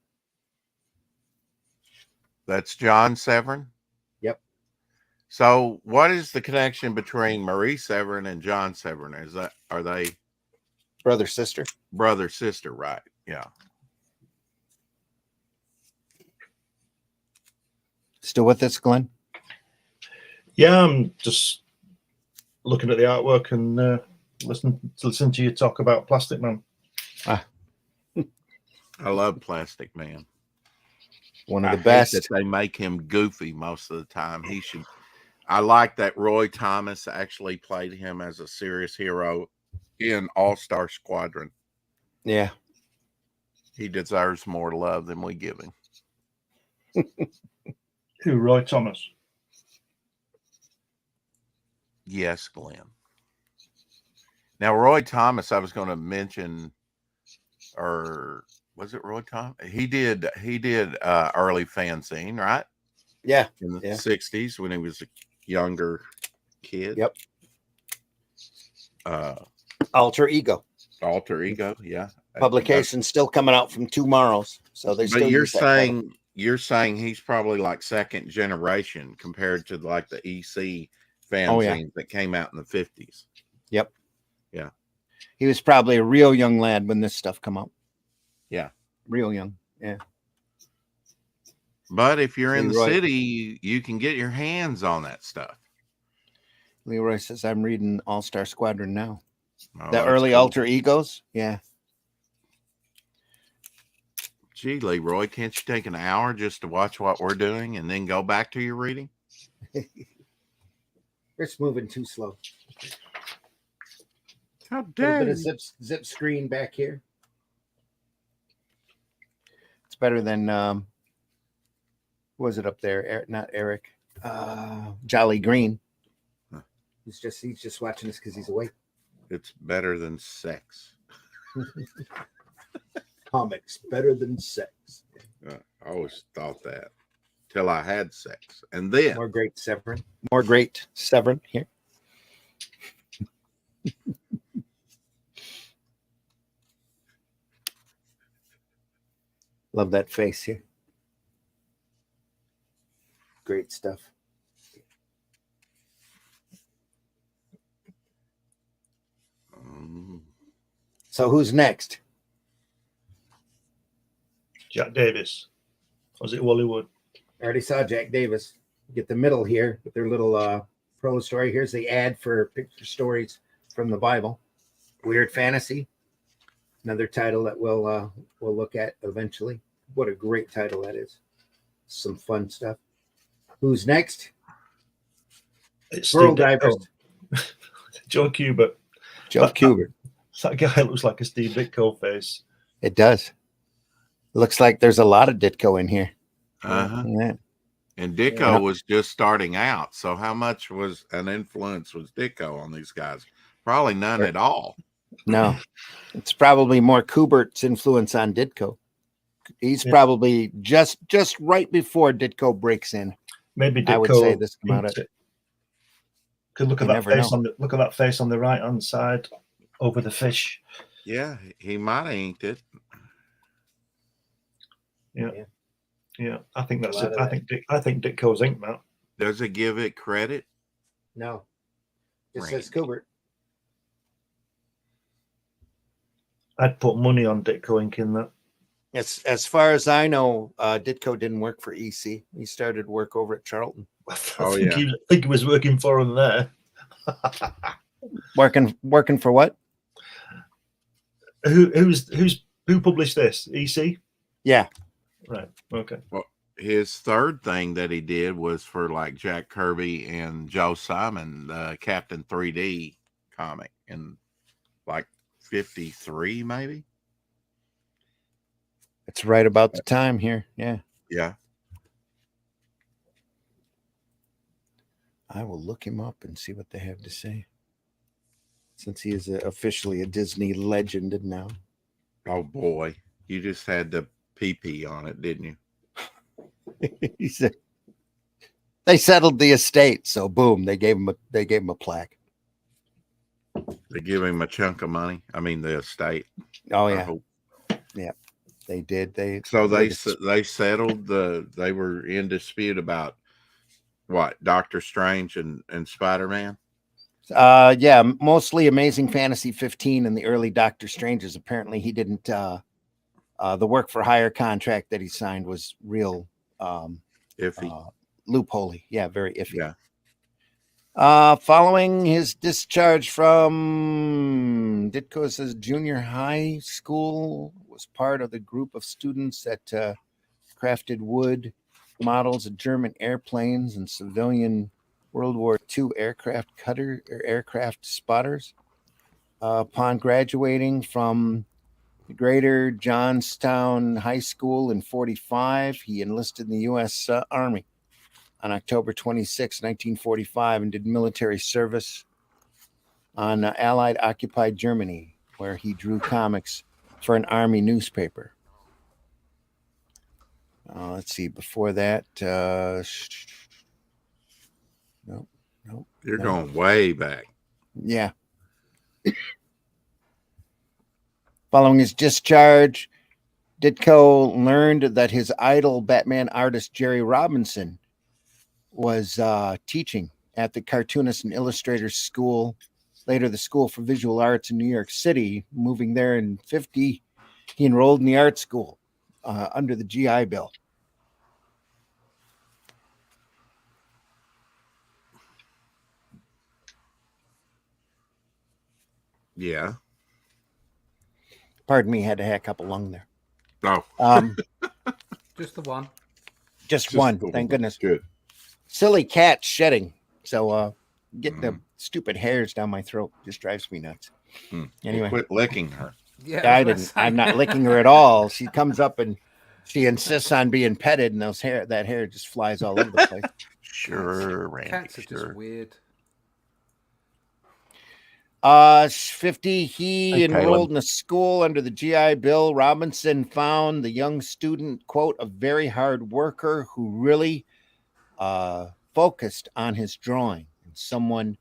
That's John Severin. Yep. So, what is the connection between Marie Severin and John Severin? Are they brother sister? Brother sister, right? Yeah. Still with us, Glenn? Yeah, I'm just looking at the artwork and listen to you talk about Plastic Man. I love Plastic Man. One of the best. That they make him goofy most of the time. He should. I like that Roy Thomas actually played him as a serious hero in All-Star Squadron. Yeah. He deserves more love than we give him. Who, Roy Thomas? Yes, Glenn. Now, Roy Thomas, I was going to mention, or was it Roy Thomas? He did early fanzine, right? Yeah. In the 60s when he was a younger kid. Yep. Alter Ego. Alter Ego, yeah. Publication's still coming out from tomorrow's, so they But still use that title. you're saying he's probably like second generation compared to like the EC fanzine Oh, yeah. that came out in the 50s. Yep. Yeah. He was probably a real young lad when this stuff come out. Yeah. Real young. Yeah. But if you're in the Leroy. city, you can get your hands on that stuff. Leroy says, I'm reading All-Star Squadron now. Oh, The that's early cool. alter egos. Yeah. Gee, Leroy, can't you take an hour just to watch what we're doing and then go back to your reading? It's moving too slow. How A little dare bit you? of zip screen back here. It's better than what was it up there? Not Eric. Jolly Green. Huh. He's just watching this because he's awake. It's better than sex. Comics better than sex. I always thought that till I had sex, and then More great Severin. More great Severin here. Love that face here. Great stuff. So who's next? Jack Davis. Was it Wally Wood? I already saw Jack Davis. Get the middle here with their little prose story. Here's the ad for picture stories from the Bible. Weird Fantasy. Another title that we'll look at eventually. What a great title that is. Some fun stuff. Who's next? It's Pearl Steve Divers. Ditko. Joe Kubert. Joe Kubert. That guy looks like a Steve Ditko face. It does. Looks like there's a lot of Ditko in here. uh-huh. Yeah. And Ditko was just starting out. So how much was an influence was Ditko on these guys? Probably none at all. No, it's probably more Kubert's influence on Ditko. He's probably just right before Ditko breaks in. Maybe Ditko, I would say this come out. Could look at that face look at that face on the right hand side over the fish. Yeah, he might have inked it. Yeah. I think that's it. I think Ditko's inked that. Does it give it credit? No, it says Kubert. I'd put money on Ditko inking that. As far as I know, Ditko didn't work for EC. He started work over at Charlton. I think he was working for him there. Working for what? Who published this? EC? Yeah. Right. Okay. Well, his third thing that he did was for like Jack Kirby and Joe Simon, the Captain 3D comic in like 53, maybe. It's right about the time here. Yeah. Yeah. I will look him up and see what they have to say. Since he is officially a Disney legend now. Oh boy, you just had the pee on it, didn't you? He said they settled the estate, so boom, they gave him a plaque. They give him a chunk of money. I mean, the estate. Oh yeah, yeah, they did. They settled they were in dispute about what, Doctor Strange and Spider-Man. Yeah, mostly Amazing Fantasy 15 and the early Doctor Stranges. Apparently, he didn't. The work for hire contract that he signed was real iffy, loophole. Yeah, very iffy. Yeah. Following his discharge from Ditko says junior high school, was part of the group of students that crafted wood models of German airplanes and civilian World War II aircraft aircraft spotters. Upon graduating from the Greater Johnstown High School in 1945, he enlisted in the U.S. Army on October 26, 1945, and did military service on Allied occupied Germany, where he drew comics for an army newspaper. Let's see. Before that, nope. You're going way back. Yeah. Following his discharge, Ditko learned that his idol Batman artist Jerry Robinson was teaching at the Cartoonist and Illustrators School, later the School for Visual Arts in New York City. Moving there in 50, he enrolled in the art school under the GI Bill. Yeah. Pardon me, had to hack up a lung there. Oh. Just the one. Just one, the thank one. goodness. Good. Silly cat shedding. So getting the stupid hairs down my throat just drives me nuts. Anyway. Well, quit licking her. Yeah, I didn't. I'm not licking her at all. She comes up and she insists on being petted, and that hair just flies all over the place. Sure, Randy. Cats are just weird. 50. He Hey, enrolled Caleb. in a school under the GI Bill. Robinson found the young student, quote, a very hard worker who really focused on his drawing, and someone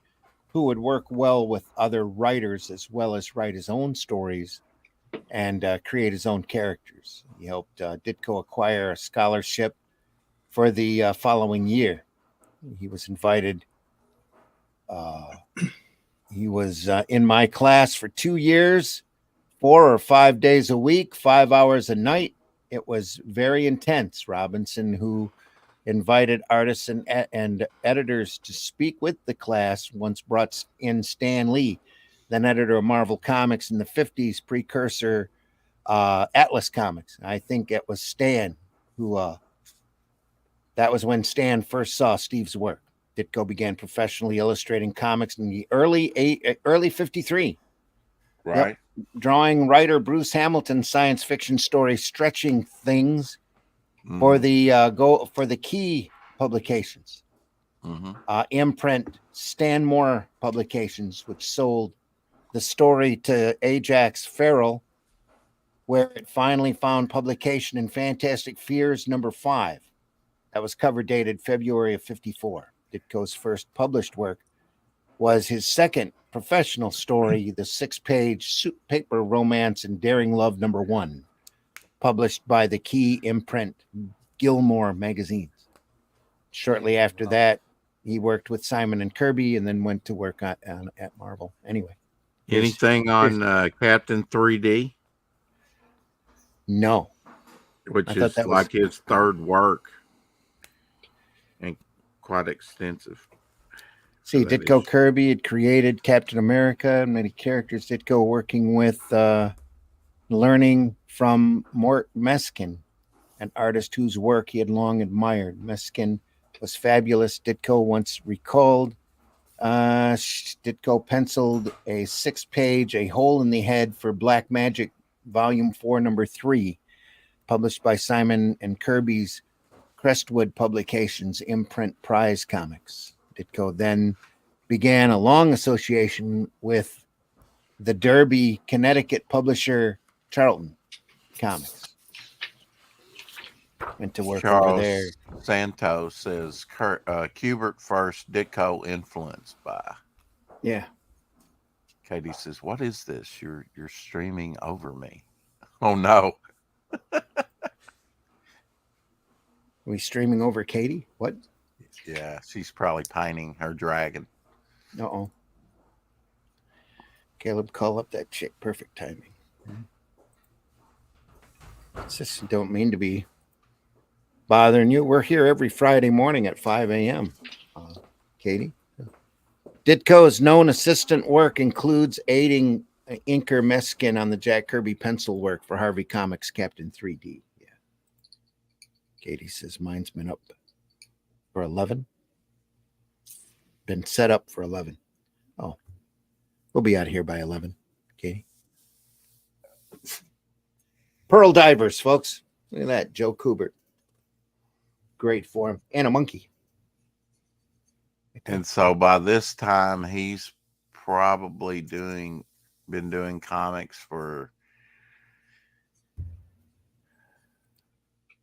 who would work well with other writers as well as write his own stories and create his own characters. He helped Ditko acquire a scholarship for the following year. He was invited. He was in my class for 2 years, 4 or 5 days a week, 5 hours a night. It was very intense. Robinson, who invited artists and editors to speak with the class, once brought in Stan Lee, then editor of Marvel Comics in the 50s, precursor Atlas Comics. I think it was Stan who, that was when Stan first saw Steve's work. Ditko began professionally illustrating comics in the early 53. Right. Yep. Drawing writer Bruce Hamilton's science fiction story Stretching Things for the Key publications. Imprint Stanmore Publications, which sold the story to Ajax Farrell, where it finally found publication in Fantastic Fears #5. That was cover dated February of 54. Ditko's first published work was his second professional story, the 6-page suit paper romance and Daring Love #1, published by the Key imprint Gilmore magazines. Shortly after that, he worked with Simon and Kirby and then went to work at Marvel. Anyway. Anything on Captain 3D? No. Which is like his third work and quite extensive. See, Ditko Kirby had created Captain America and many characters. Ditko working with learning from Mort Meskin, an artist whose work he had long admired. Meskin was fabulous. Ditko once recalled. Ditko penciled a 6-page A Hole in the Head for Black Magic, Volume 4, #3, published by Simon and Kirby's Crestwood Publications imprint Prize Comics. Ditko then began a long association with the Derby, Connecticut publisher Charlton Comics. Went to work over there. Santos says Kubert first, Ditko influenced by. Yeah. Katie says, "What is this? You're streaming over me." Oh no. We streaming over Katie? What? Yeah, she's probably painting her dragon. Uh-oh. Caleb, call up that chick. Perfect timing. It's just don't mean to be bothering you. We're here every Friday morning at 5 a.m. Katie. Ditko's known assistant work includes aiding inker Meskin on the Jack Kirby pencil work for Harvey Comics Captain 3D. Yeah. Katie says mine's been up for 11. Been set up for 11. Oh, we'll be out of here by 11. Katie. Pearl divers, folks. Look at that, Joe Kubert. Great form, and a monkey. And so by this time, he's probably been doing comics for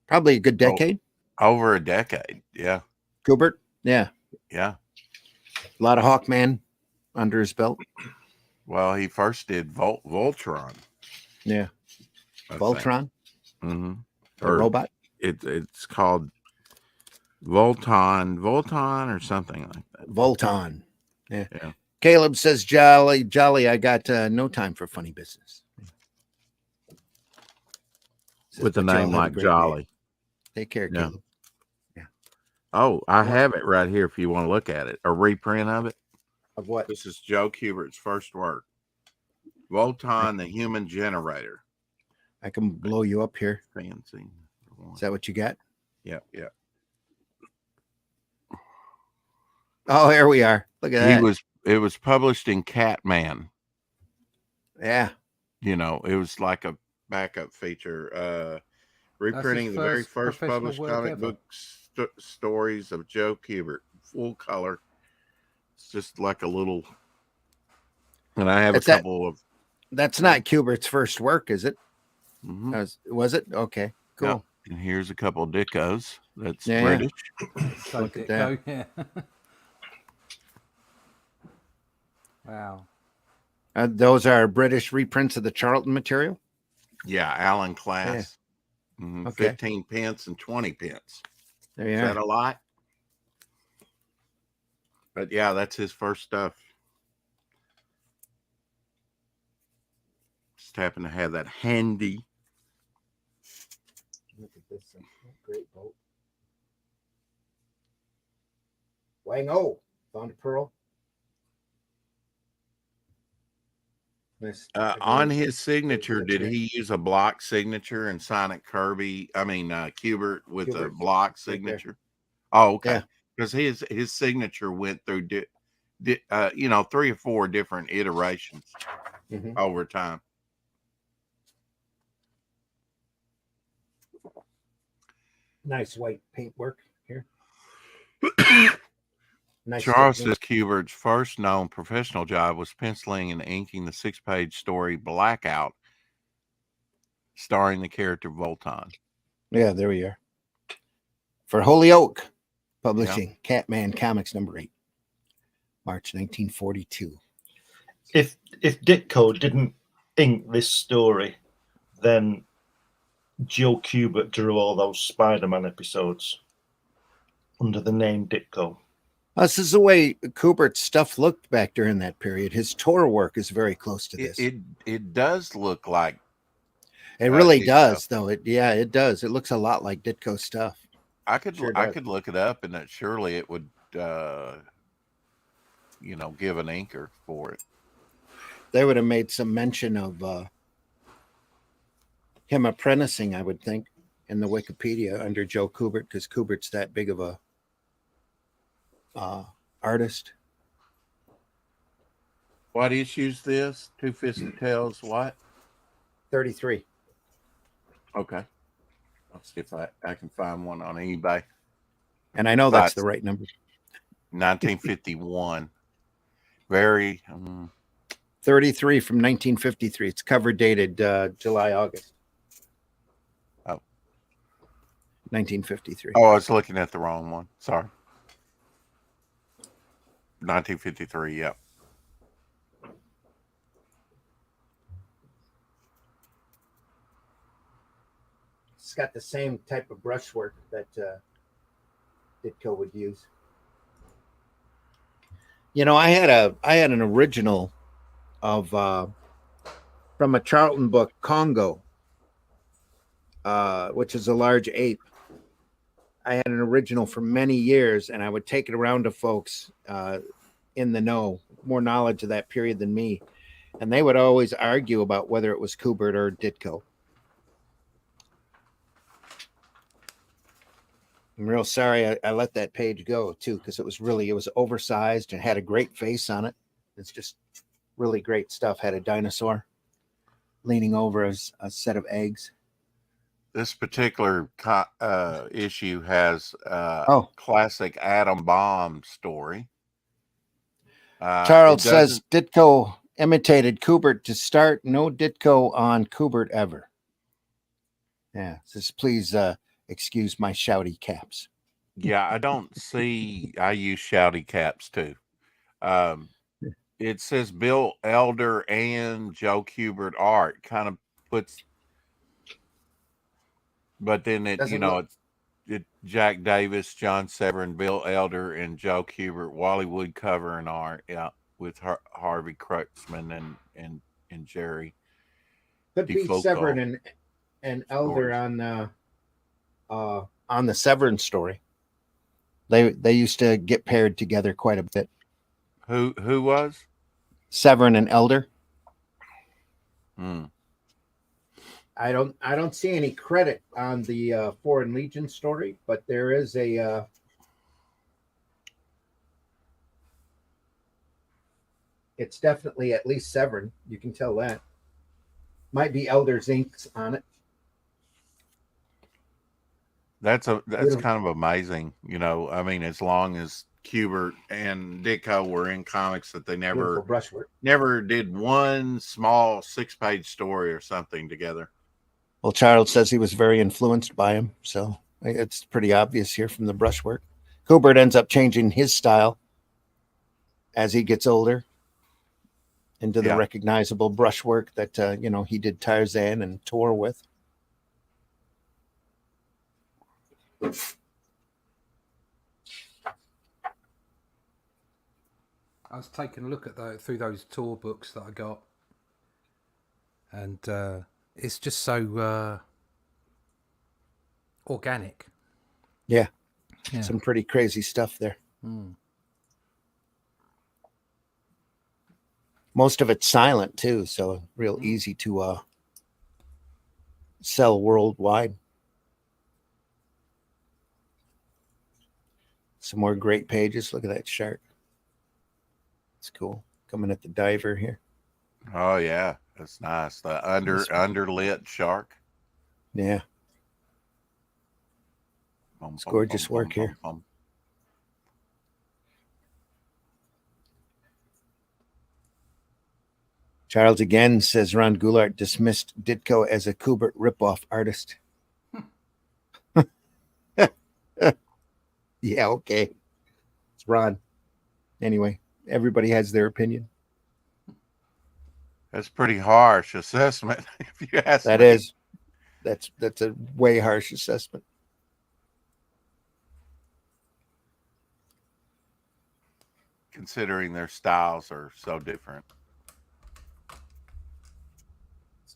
probably a good decade. Over a decade, yeah. Kubert, yeah. Yeah. A lot of Hawkman under his belt. Well, he first did Voltron. Yeah. Voltron? Mm-hmm. A robot? It's called Volton or something like that. Volton. Yeah. Yeah. Caleb says, Jolly, I got no time for funny business. Says, With a "But y'all name have a like great Jolly. day." Take care, Yeah. Caleb. Yeah. Oh, I have it right here if you want to look at it. A reprint of it. Of what? This is Joe Kubert's first work. Volton, the Human Generator. I can blow you up here. Fancy. Is that what you got? Yep, yep. Oh, here we are. Look at that. It was published in Catman. Yeah. You know, it was like a backup feature. Reprinting the very first published comic book stories of Joe Kubert, full color. It's just like a little. And I have a couple of. That's not Kubert's first work, is it? Mm-hmm. Was it? Okay, cool. Yep. And here's a couple of Dickos. That's Yeah. British. Look at that. Yeah. Wow. Those are British reprints of the Charlton material? Yeah, Allen Class. Yeah. Mm-hmm. Okay. 15 pence and 20 pence. There you Is are. that a lot? But yeah, that's his first stuff. Just happen to have that handy. Look at this great boat. Wang-O found a pearl. On his signature, did he use a block signature and sign it Kubert with a block signature? Oh, okay. Because his signature went through 3 or 4 different iterations over time. Nice white paintwork here. Nice Charles says Kubert's first known professional job was penciling and inking the 6-page story Blackout, starring the character Volton. Yeah, there we are. For Holy Oak Publishing, Catman Comics #8, March 1942. If Ditko didn't ink this story, then Joe Kubert drew all those Spider-Man episodes under the name Ditko. This is the way Kubert's stuff looked back during that period. His tour work is very close to this. It does look like it really does, though. It does. It looks a lot like Ditko stuff. I could look it up, and surely it would give an inker for it. They would have made some mention of him apprenticing, I would think, in the Wikipedia under Joe Kubert, because Kubert's that big of a artist. What issue's this? Two Fisted Tales, what? 33. Okay. I'll see if I can find one on eBay. And I know that's the right number. 1951. Very. 33 from 1953. It's cover dated July, August. Oh. 1953. Oh, I was looking at the wrong one. Sorry. 1953, yep. It's got the same type of brushwork that Ditko would use. I had an original of from a Charlton book, Congo, which is a large ape. I had an original for many years, and I would take it around to folks in the know, more knowledge of that period than me, and they would always argue about whether it was Kubert or Ditko. I'm real sorry I let that page go too, because it was oversized and had a great face on it. It's just really great stuff. Had a dinosaur leaning over a set of eggs. This particular issue has classic atom bomb story. Charles says Ditko imitated Kubert to start. No Ditko on Kubert ever. Yeah, says please excuse my shouty caps. Yeah, I use shouty caps too. It says Bill Elder and Joe Kubert art. Kind of puts, but then it, Doesn't you know, look- it Jack Davis, John Severin, Bill Elder, and Joe Kubert, Wally Wood cover and art, yeah, with Harvey Kreutzmann and Jerry Could be DeFoucault. Severin and Elder on the Severin story. They used to get paired together quite a bit. Who was? Severin and Elder. Hmm. I don't see any credit on the Foreign Legion story, but there is a it's definitely at least Severin. You can tell that. Might be Elder's inks on it. That's Beautiful. kind of amazing, you know. I mean, as long as Kubert and Ditko were in comics, that they Beautiful never brushwork. did one small 6-page story or something together. Well, Charles says he was very influenced by him, so it's pretty obvious here from the brushwork. Kubert ends up changing his style as he gets older into the recognizable brushwork that he did Tarzan and Tor with. I was taking a look at through those tour books that I got, and it's just so organic. Yeah, some pretty crazy stuff there. Mm. Most of it's silent too, so real easy to sell worldwide. Some more great pages. Look at that shark. It's cool. Coming at the diver here. Oh yeah, that's nice. The underlit shark. Yeah. It's gorgeous work here. Charles again says Ron Goulart dismissed Ditko as a Kubert ripoff artist. Yeah, okay. It's Ron. Anyway, everybody has their opinion. That's pretty harsh assessment, if you ask That me. is. That's a way harsh assessment. Considering their styles are so different.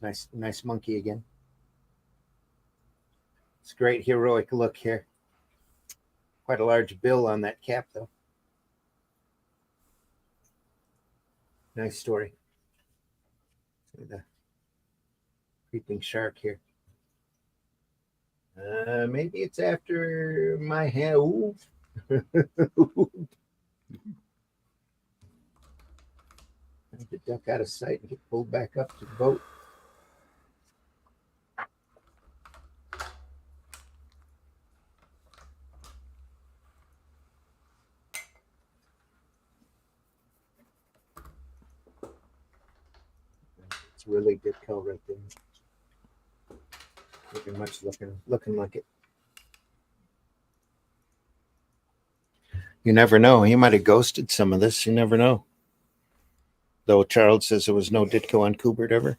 It's nice monkey again. It's a great heroic look here. Quite a large bill on that cap, though. Nice story. See the creeping shark here. Maybe it's after my hand. Ooh. I have to duck out of sight and get pulled back up to the boat. It's really good color right there. Pretty much looking like it. You never know. He might have ghosted some of this. You never know. Though Charles says there was no Ditko on Kubert ever.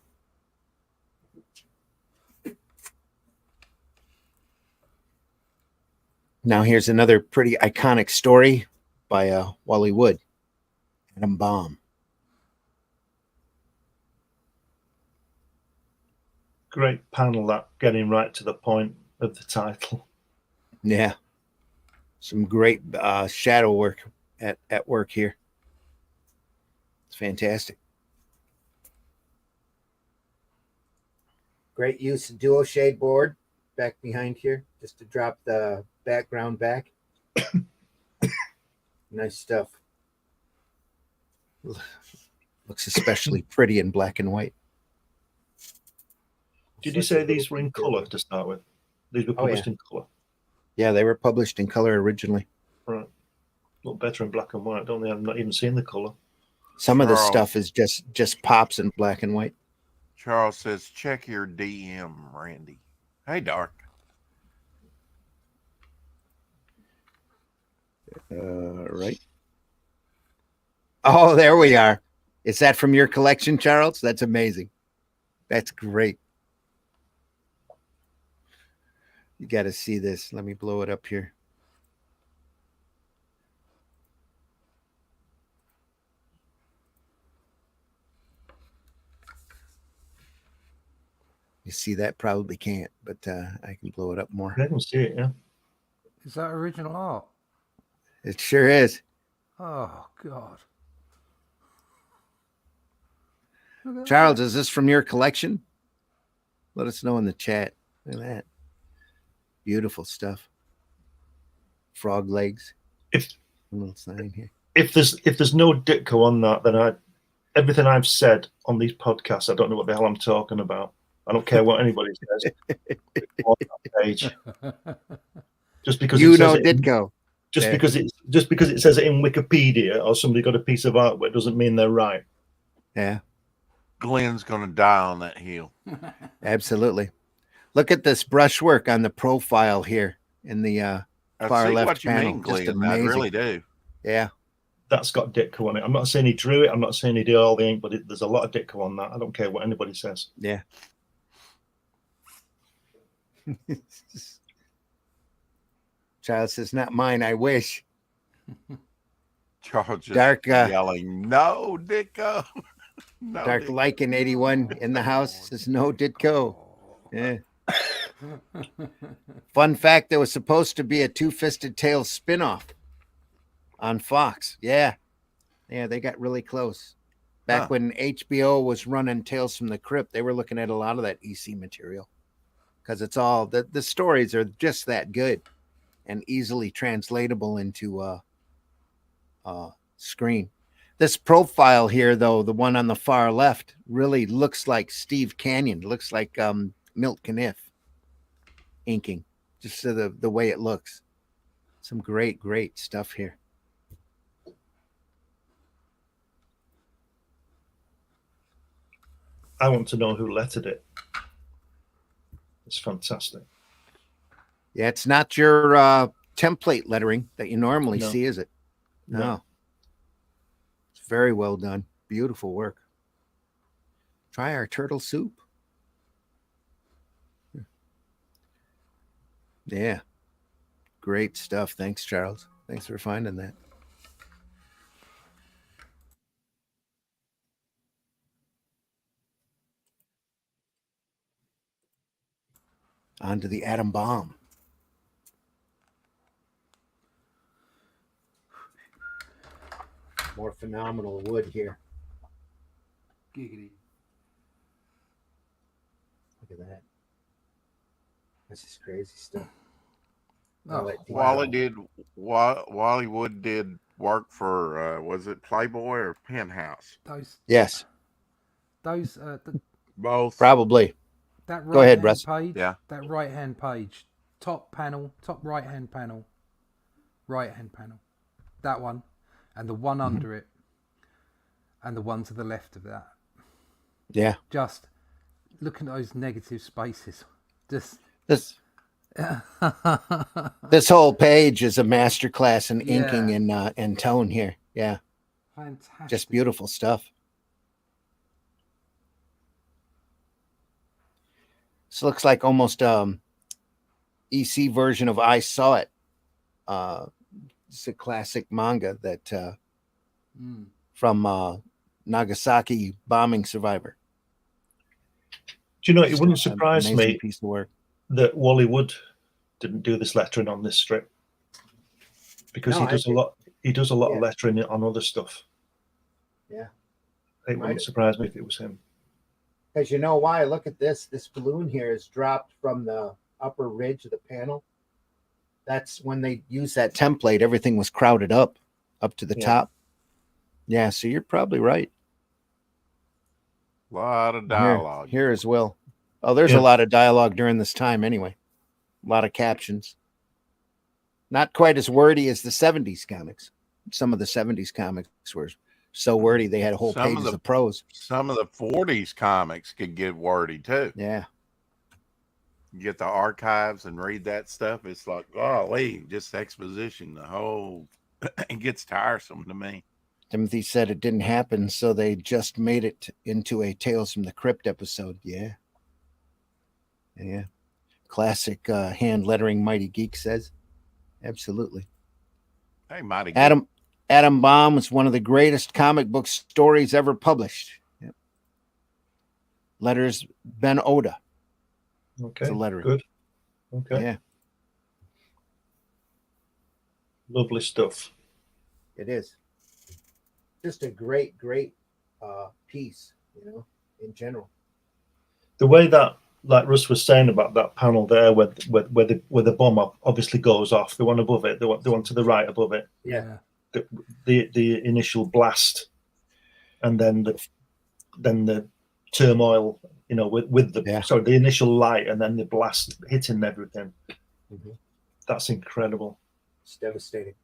Now here's another pretty iconic story by Wally Wood. Atom Bomb. Great panel, that getting right to the point of the title. Yeah. Some great shadow work at work here. It's fantastic. Great use of dual shade board back behind here just to drop the background back. Nice stuff. Looks especially pretty in black and white. Did you say these were in color to start with? These were published in color. Yeah, they were published in color originally. Right. Look better in black and white, don't they? I've not even seen the color. Some of this stuff is just pops in black and white. Charles says, check your DM, Randy. Hey, Dark. Right. Oh, there we are. Is that from your collection, Charles? That's amazing. That's great. You got to see this. Let me blow it up here. You see that? Probably can't, but I can blow it up more. I can see it, yeah. Is that original art? It sure is. Oh, God. Look at Charles, that. is this from your collection? Let us know in the chat. Look at that. Beautiful stuff. Frog legs. If a little sign here. If there's no Ditko on that, then everything I've said on these podcasts, I don't know what the hell I'm talking about. I don't care what anybody says on that page. Just because you it says know it Ditko. Just because it says it in Wikipedia or somebody got a piece of artwork doesn't mean they're right. Yeah. Glenn's gonna die on that hill. Absolutely. Look at this brushwork on the profile here in the far left what you panel. mean, Just Glenn. I amazing. really do. Yeah. That's got Ditko on it. I'm not saying he drew it. I'm not saying he did all the ink, but there's a lot of Ditko on that. I don't care what anybody says. Yeah. Child says, not mine, I wish. Charles just Dark yelling, no, Ditko. No, Dark Ditko. Lycan 81 in the house says, no, Ditko. Yeah. Fun fact, there was supposed to be a Two-Fisted Tales spinoff on Fox. Yeah. Yeah, they got really close. Back when HBO was running Tales from the Crypt, they were looking at a lot of that EC material because it's all the stories are just that good and easily translatable into screen. This profile here, though, the one on the far left, really looks like Steve Canyon. Looks like Milt Caniff inking, just the way it looks. Some great stuff here. I want to know who lettered it. It's fantastic. Yeah, it's not your template lettering that you normally see, is it? No. It's very well done. Beautiful work. Try our turtle soup. Yeah. Great stuff. Thanks, Charles. Thanks for finding that. On to the atom bomb. More phenomenal wood here. Giggity. Look at that. This is crazy stuff. Oh, Wally Wood did work for was it Playboy or Penthouse? Yes. Both. Probably. That Go ahead, right-hand Russ. page. Yeah. That right-hand page. Top right-hand panel. Right-hand panel. That one. And the one under it. And the one to the left of that. Yeah. Just looking at those negative spaces. Just this whole page is a masterclass in inking and tone here. Yeah. Fantastic. Just beautiful stuff. This looks like almost EC version of I Saw It. It's a classic manga that from Nagasaki bombing survivor. Do you know, it wouldn't surprise me piece of work that Wally Wood didn't do this lettering on this strip, because he does a lot of lettering on other stuff. Yeah. It wouldn't surprise me if it was him. Because you know why? Look at this. This balloon here is dropped from the upper ridge of the panel. That's when they used that template. Everything was crowded up to the top. Yeah, so you're probably right. A lot of dialogue. Here as well. Oh, there's a lot of dialogue during this time anyway. A lot of captions. Not quite as wordy as the 70s comics. Some of the 70s comics were so wordy they had whole pages of prose. Some of the 40s comics could get wordy too. Yeah. You get the archives and read that stuff. It's like, golly, just exposition. The whole, it gets tiresome to me. Timothy said it didn't happen, so they just made it into a Tales from the Crypt episode. Yeah. Yeah. classic hand lettering. Mighty Geek says, absolutely. Hey, Mighty Geek. Atom Bomb was one of the greatest comic book stories ever published. Yep. Letters Ben Oda. Okay, the lettering. good. Okay. Yeah. Lovely stuff. It is. Just a great piece, in general. The way that, like Russ was saying about that panel there, where the bomb obviously goes off, the one above it, the one to the right above it. Yeah. The initial blast, and then the turmoil, with the initial light, and then the blast hitting everything. Mm-hmm. That's incredible. It's devastating.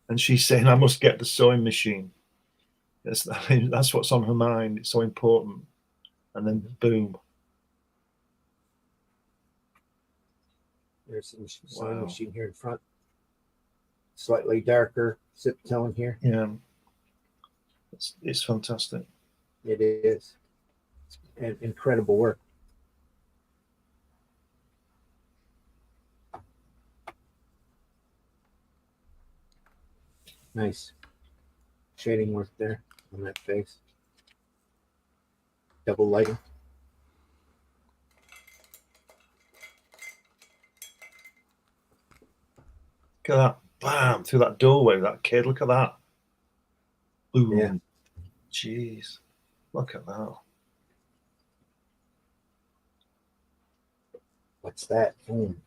And she's saying, "I must get the sewing machine." That's what's on her mind. It's so important. And then boom. There's some sewing machine here in front. Slightly darker zip tone here. Yeah. It's fantastic. It is. It's incredible work. Nice shading work there on that face. Double lighting. Look at that. Bam. Through that doorway, that kid. Look at that. Boom. Yeah. Jeez. Look at that. What's that? Boom.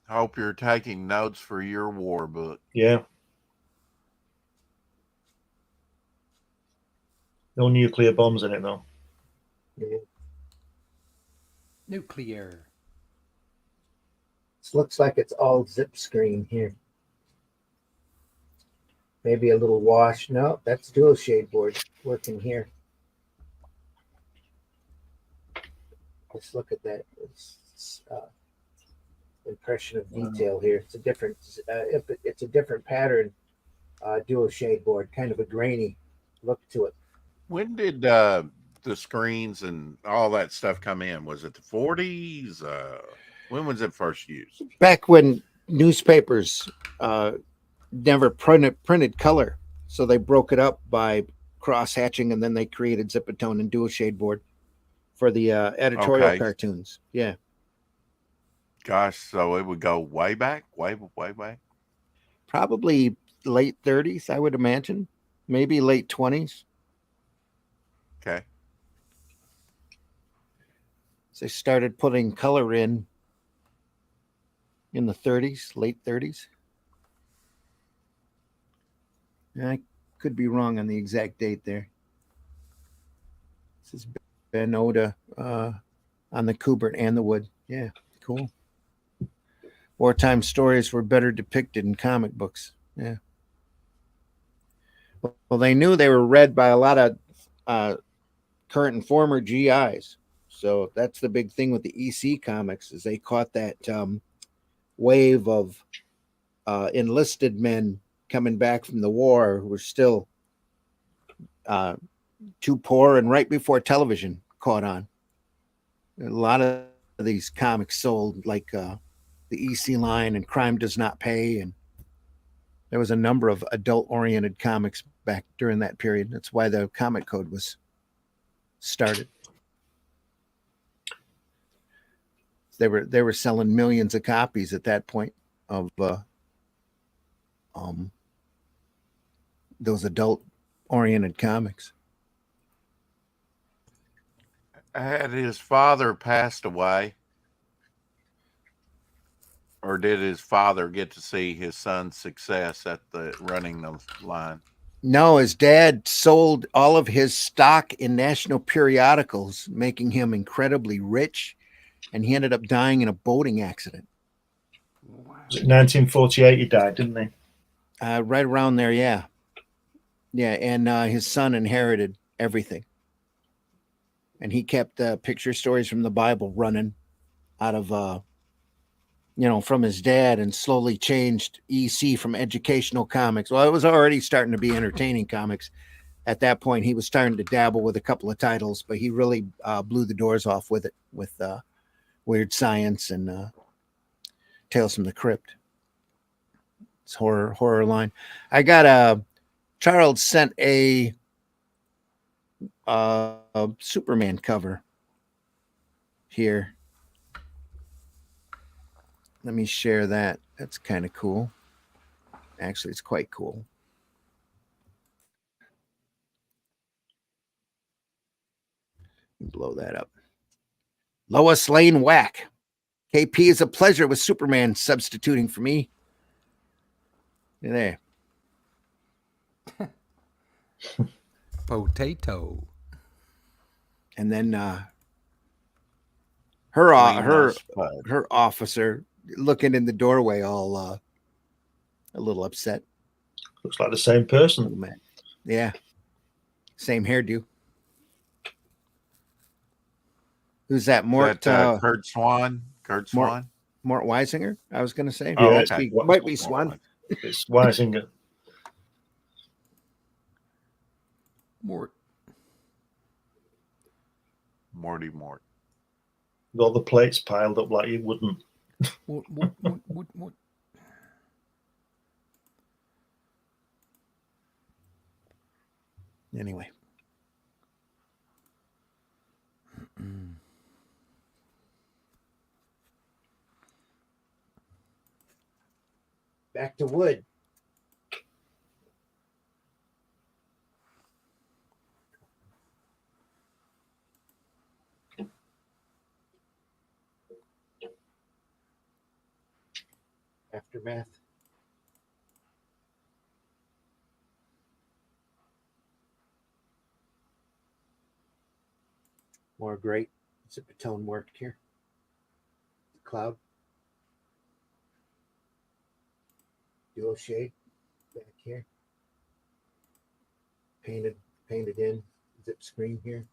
I hope you're taking notes for your war book. Yeah. No nuclear bombs in it, though. Yeah. Nuclear. This looks like it's all zip screen here. Maybe a little wash. No, that's dual shade board working here. Let's look at that. It's, impression of detail here. It's a different pattern. Dual shade board, kind of a grainy look to it. When did the screens and all that stuff come in? Was it the 40s? When was it first used? Back when newspapers never printed color, so they broke it up by cross hatching, and then they created Zipatone and dual shade board for the editorial cartoons. Yeah. Gosh, so it would go way back, way back. Probably late 30s, I would imagine. Maybe late 20s. Okay. So they started putting color in the 30s, late 30s. I could be wrong on the exact date there. This is Ben Oda on the Kubert and the Wood. Yeah, cool. Wartime stories were better depicted in comic books. Yeah. Well, they knew they were read by a lot of current and former GIs. So that's the big thing with the EC comics, is they caught that wave of enlisted men coming back from the war who were still too poor, and right before television caught on. A lot of these comics sold, like the EC line and Crime Does Not Pay, and there was a number of adult-oriented comics back during that period. That's why the comic code was started. They were selling millions of copies at that point of those adult-oriented comics. Had his father passed away, or did his father get to see his son's success at the running the line? No, his dad sold all of his stock in national periodicals, making him incredibly rich, and he ended up dying in a boating accident. Was it 1948 he died, didn't he? Right around there, yeah. Yeah, and his son inherited everything. And he kept picture stories from the Bible running out of, from his dad, and slowly changed EC from educational comics. Well, it was already starting to be entertaining comics. at that point he was starting to dabble with a couple of titles, but he really blew the doors off with it, with Weird Science and Tales from the Crypt. It's horror line. I got Charles sent a Superman cover here. Let me share that. That's kind of cool. Actually, it's quite cool. Blow that up. Lois Lane Whack. KP, is a pleasure with Superman substituting for me. There. Potato. And then her officer looking in the doorway, all a little upset. Looks like the same person. Yeah, same hairdo. Who's that? Mort Kurt Swan. Kurt Swan. Mort Weisinger. I was going to say. Oh, might be Swan. It's Weisinger. Morty Mort. With all the plates piled up like you wouldn't. What? Anyway. Back to Wood. Aftermath. More great. Zipatone worked here. Cloud. Dual shade back here. Painted in. Zip screen here.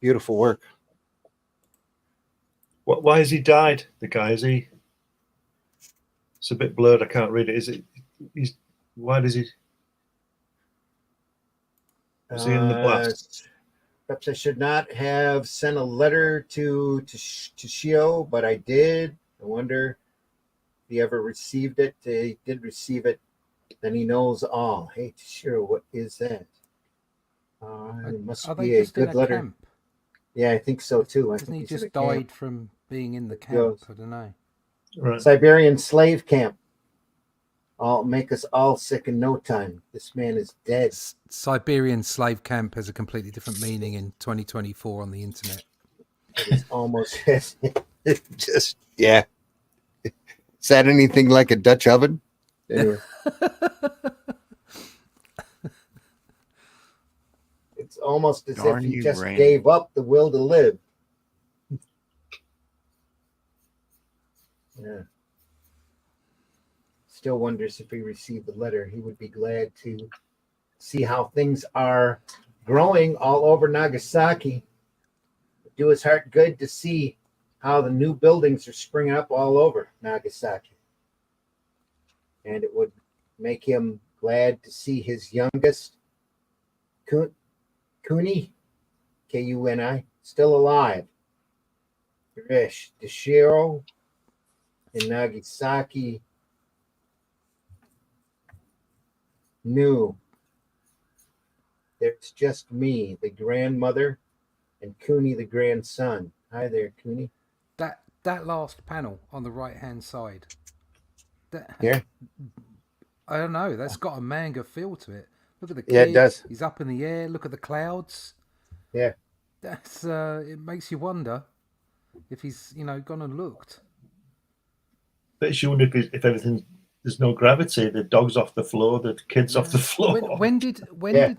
Beautiful work. Why has he died? The guy, is he? It's a bit blurred. I can't read it. Is it? Why does he? Is he in the blast? Perhaps I should not have sent a letter to Shio, but I did. I wonder if he ever received it. He did receive it. Then he knows all. Hey, Shio, what is that? It must be a good letter. Camp? Yeah, I think so too. Hasn't he just died from being in the camp? I don't know. Right. Siberian slave camp. I'll make us all sick in no time. This man is dead. Siberian slave camp has a completely different meaning in 2024 on the internet. It is almost just yeah. Is that anything like a Dutch oven? Anyway. It's almost as if he just gave up the will to live. Yeah. Still wonders if he received the letter. He would be glad to see how things are growing all over Nagasaki. It'd do his heart good to see how the new buildings are springing up all over Nagasaki. And it would make him glad to see his youngest, Kuni, Kuni, still alive. Rish, Deshiro, in Nagasaki knew there's just me, the grandmother, and Kuni, the grandson. Hi there, Kuni. That last panel on the right hand side. Yeah. I don't know. That's got a manga feel to it. Look at the kid. Yeah, it does. He's up in the air. Look at the clouds. Yeah. That's it makes you wonder if he's gone and looked. But you wonder if everything, there's no gravity, the dog's off the floor, the kid's off the floor. When did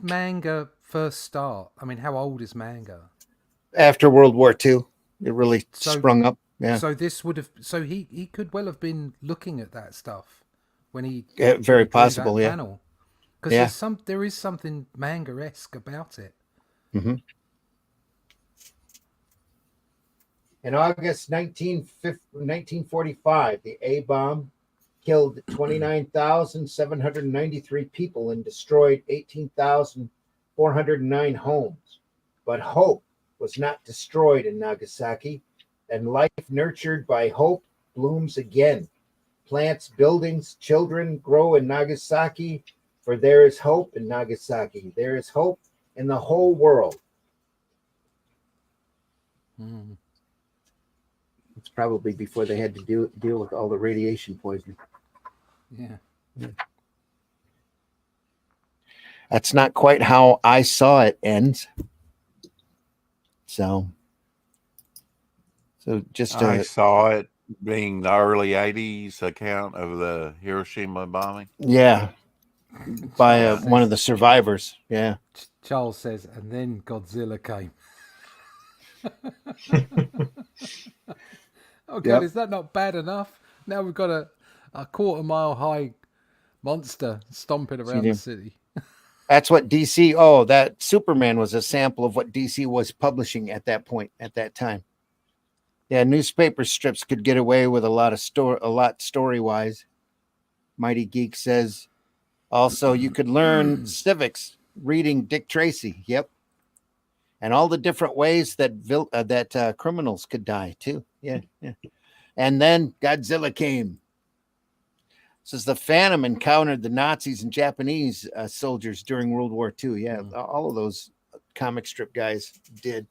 manga first start? I mean, how old is manga? After World War II, it really sprung up. Yeah. So this would have. So he could well have been looking at that stuff when he. Very possible. Yeah. Because there is something manga-esque about it. Mm-hmm. In August 1945, the A-bomb killed 29,793 people and destroyed 18,000 409 homes. But hope was not destroyed in Nagasaki, and life nurtured by hope blooms again. Plants, buildings, children grow in Nagasaki, for there is hope in Nagasaki. There is hope in the whole world. It's probably before they had to deal with all the radiation poisoning. Yeah. That's not quite how I saw it ends. So just I saw it being the early 80s account of the Hiroshima bombing. Yeah, by one of the survivors. Yeah. Charles says, and then Godzilla came. Oh God, is that not bad enough? Now we've got a quarter-mile high monster stomping around the city. That's what DC. Oh, that Superman was a sample of what DC was publishing at that point, at that time. Yeah, newspaper strips could get away with a lot story-wise. Mighty Geek says, also you could learn civics reading Dick Tracy. Yep, and all the different ways that criminals could die too. Yeah. And then Godzilla came. Says the Phantom encountered the Nazis and Japanese soldiers during World War II. Yeah, all of those comic strip guys did.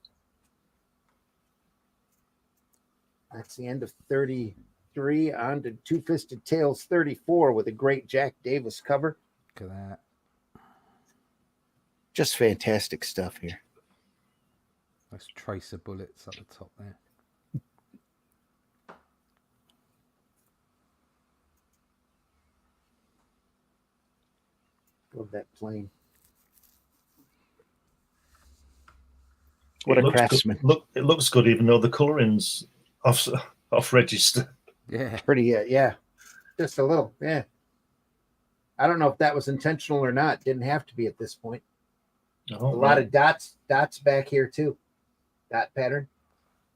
That's the end of 33. On to Two-Fisted Tales 34 with a great Jack Davis cover. Look at that. Just fantastic stuff here. Those tracer bullets at the top there. Love that plane. What a craftsman. It looks good, even though the coloring's off register. Yeah. Pretty, yeah. Just a little, yeah. I don't know if that was intentional or not. Didn't have to be at this point. A lot of dots back here too. Dot pattern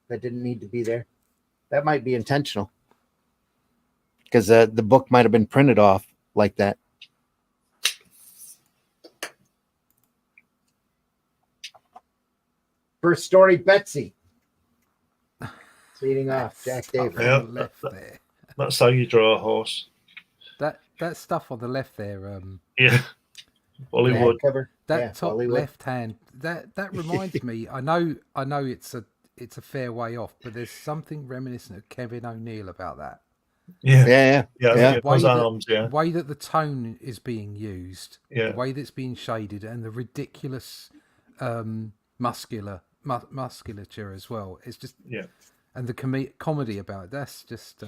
that didn't need to be there. That might be intentional. Because the book might have been printed off like that. First story, Betsy. Leading off, Jack Davis. Yeah, left there. That's how you draw a horse. That stuff on the left there. Yeah. Wally Wood. Cover. That top left hand. That reminds me. I know. It's a fair way off, but there's something reminiscent of Kevin O'Neill about that. Yeah. The way that the tone is being used, the way that's being shaded, and the ridiculous musculature as well. It's just and the comedy about it. That's just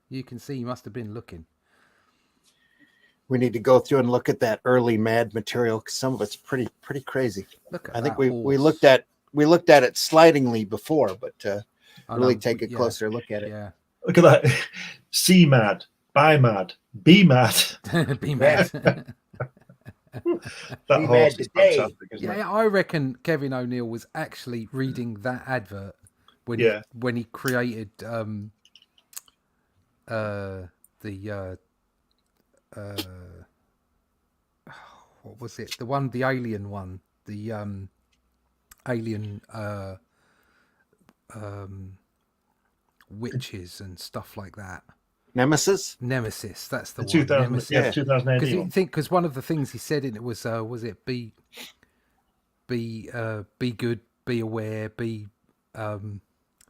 you can see he must have been looking. We need to go through and look at that early Mad material because some of it's pretty crazy. I think we looked at it slidingly before, but really take a closer look at it. Yeah. Look at that. C mad, buy mad, be mad. Be mad. That horse is fantastic, isn't it? I reckon Kevin O'Neill was actually reading that advert when he created what was it? The alien one, the alien witches and stuff like that. Nemesis, that's the one. 2008. Because one of the things he said in it was it be good, be aware,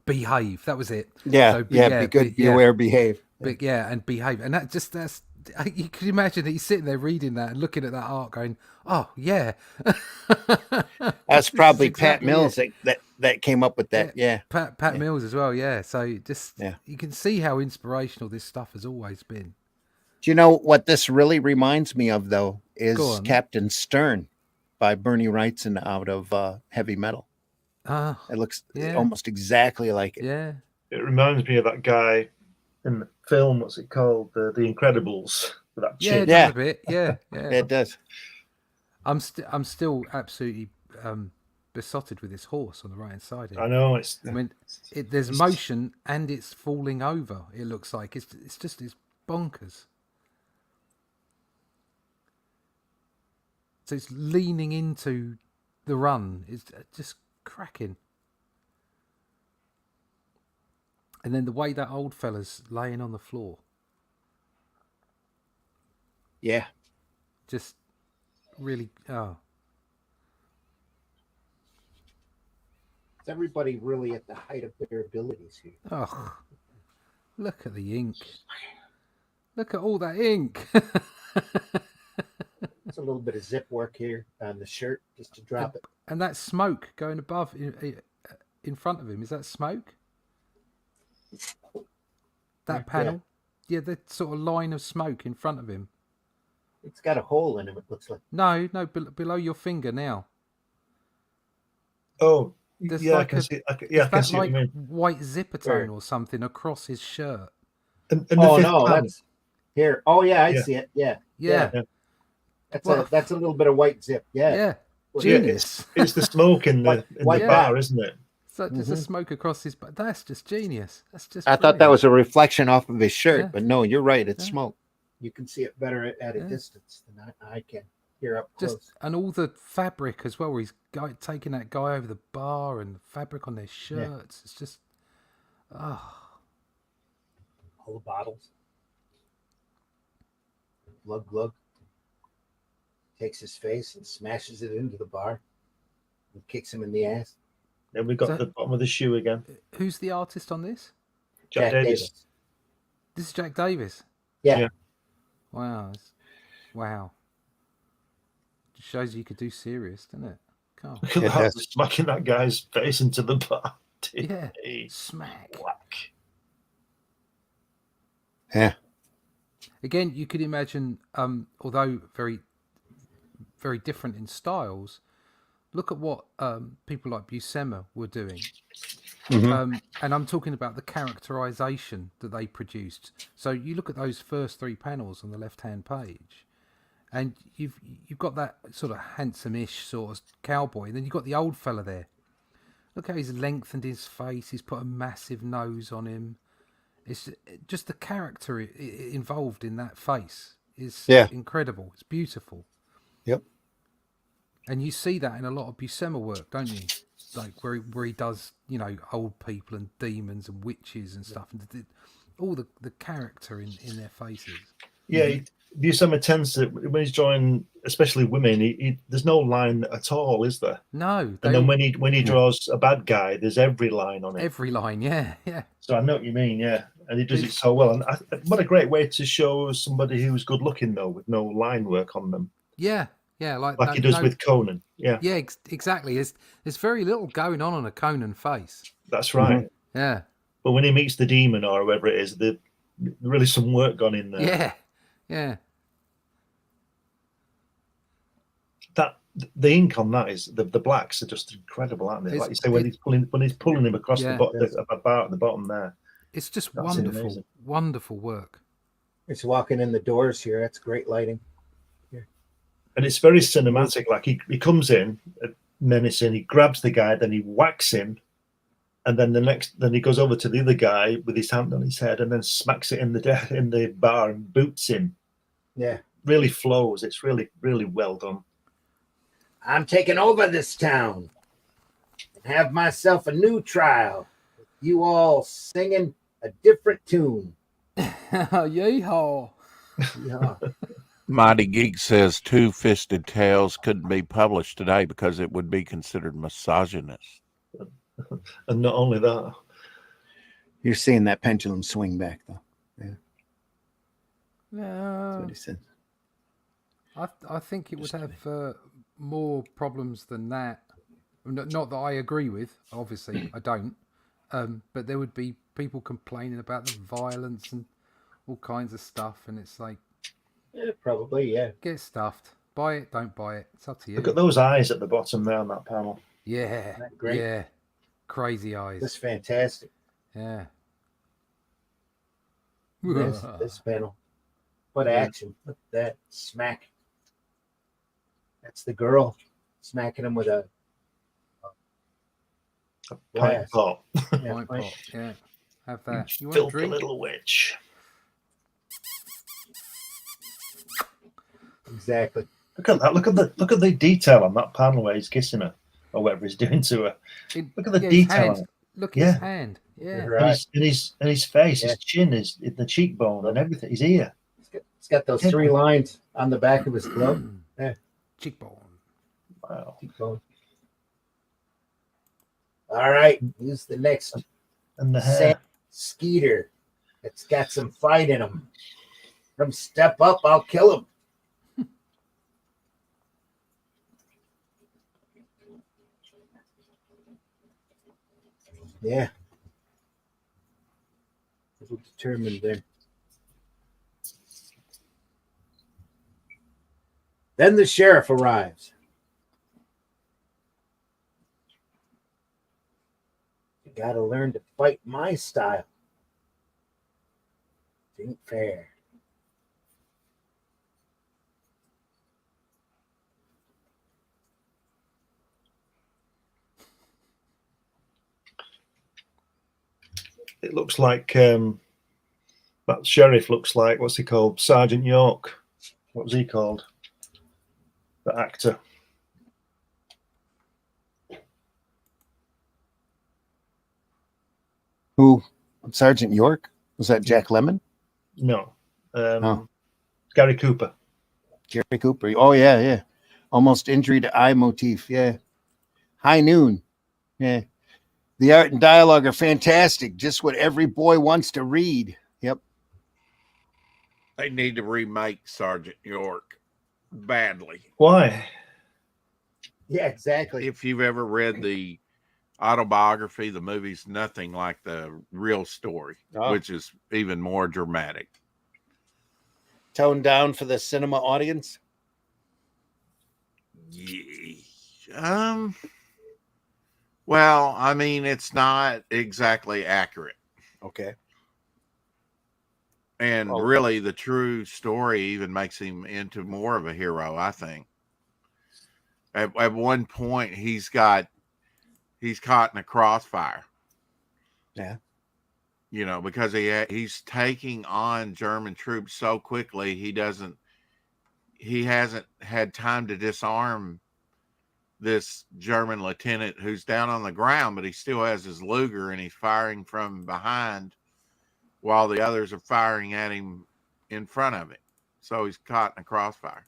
behave. That was it. Yeah, be good, be aware, behave. And behave, and that's you can imagine that he's sitting there reading that and looking at that art, going, "Oh yeah." That's probably Pat Mills that came up with that. Yeah, Pat Mills as well. Yeah, so you can see how inspirational this stuff has always been. Do you know what this really reminds me of though? Is Captain Stern by Bernie Wrightson out of Heavy Metal. It looks almost exactly like it. Yeah, it reminds me of that guy in the film. What's it called? The Incredibles. That chick. Yeah, it does a bit. Yeah, it does. I'm still absolutely besotted with this horse on the right hand side here. I know there's motion and it's falling over. It looks like it's bonkers. So it's leaning into the run. It's just cracking. And then the way that old fella's laying on the floor. Yeah. Just really, Is everybody really at the height of their abilities here? Oh, look at the ink. Look at all that ink. It's a little bit of zip work here on the shirt just to drop it. And that smoke going above in front of him, is that smoke? That panel? Yeah, the sort of line of smoke in front of him. It's got a hole in him, it looks like. No, below your finger now. Oh, There's yeah, like I can see. I can see what you mean. White zipper tone or something across his shirt. And oh no, that's here. Oh yeah, I see it. Yeah. Yeah. That's a little bit of white zip. Yeah. Yeah. Well, Genius. It's the smoke in the bar, isn't it? So there's a smoke across his back. That's just genius. That's just. I thought that was a reflection off of his shirt, but no, you're right. It's Yeah. smoke. You can see it better at a distance than I can here up close. And all the fabric as well, where he's taking that guy over the bar and the fabric on their shirts. It's just, all the bottles. Glug glug. Takes his face and smashes it into the bar and kicks him in the ass. Then we got the bottom of the shoe again. Who's the artist on this? Jack Davis. This is Jack Davis. Yeah. Wow. Wow. Just shows you could do serious, doesn't it? Come on. Look at that, smacking that guy's face into the bar. Yeah. Smack. Whack. Yeah. Again, you could imagine, although very, very different in styles, look at what people like Buscema were doing. And I'm talking about the characterization that they produced. So you look at those first three panels on the left-hand page, and you've got that sort of handsome-ish sort of cowboy, and then you've got the old fella there. Look how he's lengthened his face. He's put a massive nose on him. It's just the character involved in that face is incredible. It's beautiful. Yep. And you see that in a lot of Buscema work, don't you? Like where he does, old people and demons and witches and stuff, and all the character in their faces. Yeah, Buscema tends to, when he's drawing, especially women, he there's no line at all, is there? No. And then when he draws a bad guy, there's every line on it. Every line, yeah. So I know what you mean, yeah. And he does it so well. And what a great way to show somebody who's good looking, though, with no line work on them. Yeah, like he does with Conan. Yeah, exactly. There's very little going on a Conan face. That's right. Yeah. But when he meets the demon or whoever it is, there's really some work gone in there. Yeah. That the ink on that is the blacks are just incredible, aren't they? Like you say, when he's pulling him across the bar at the bottom there. It's just wonderful, wonderful work. It's walking in the doors here. That's great lighting. Yeah. And it's very cinematic. Like he comes in, menacing, he grabs the guy, then he whacks him, and then then he goes over to the other guy with his hand on his head and then smacks it in the bar and boots him. Yeah. Really flows. It's really, really well done. I'm taking over this town and have myself a new trial. You all singing a different tune. Yeehaw. Yeah. Mighty Geek says Two-Fisted Tales couldn't be published today because it would be considered misogynist. And not only that, you're seeing that pendulum swing back, though. Yeah. Yeah. That's what he said. I think it would have more problems than that. Not that I agree with, obviously, I don't. But there would be people complaining about the violence and all kinds of stuff, and it's like, yeah, probably, yeah. Get stuffed. Buy it, don't buy it. It's up to you. Look at those eyes at the bottom there on that panel. Yeah, great? Yeah, crazy eyes. That's fantastic. Yeah. This panel. What action? Look at that smack. That's the girl smacking him with a pint pot. Pint pot, yeah. Have that. You want Filthy a drink? little witch. Exactly. Look at that. Look at the detail on that panel where he's kissing her or whatever he's doing to her. Look at the his detail. hand. On it. Look at his hand. Yeah. Right. And his face, his chin, the cheekbone, and everything. His ear. It's got those 3 lines on the back of his glove. Yeah. Cheekbone. Wow. Cheekbone. All right. Who's the next? And the Sam hair. Skeeter. It's got some fight in him. From Step Up, I'll kill him. Yeah. Determined there. Then the sheriff arrives. You got to learn to fight my style. It ain't fair. It looks like that sheriff looks like, what's he called? Sergeant York. What was he called? The actor. Who? Sergeant York? Was that Jack Lemmon? No. Gary Cooper. Gary Cooper. Oh, yeah, yeah. Almost injury to eye motif. Yeah. High Noon. Yeah. The art and dialogue are fantastic. Just what every boy wants to read. Yep. They need to remake Sergeant York badly. Why? Yeah, exactly. If you've ever read the autobiography, the movie's nothing like the real story, which is even more dramatic. Toned down for the cinema audience? Yeah. Well, I mean, it's not exactly accurate. Okay. And really, the true story even makes him into more of a hero, I think. At one point, he's caught in a crossfire. Yeah. You know, because he's taking on German troops so quickly, he hasn't had time to disarm this German lieutenant who's down on the ground, but he still has his Luger and he's firing from behind while the others are firing at him in front of him. So he's caught in a crossfire.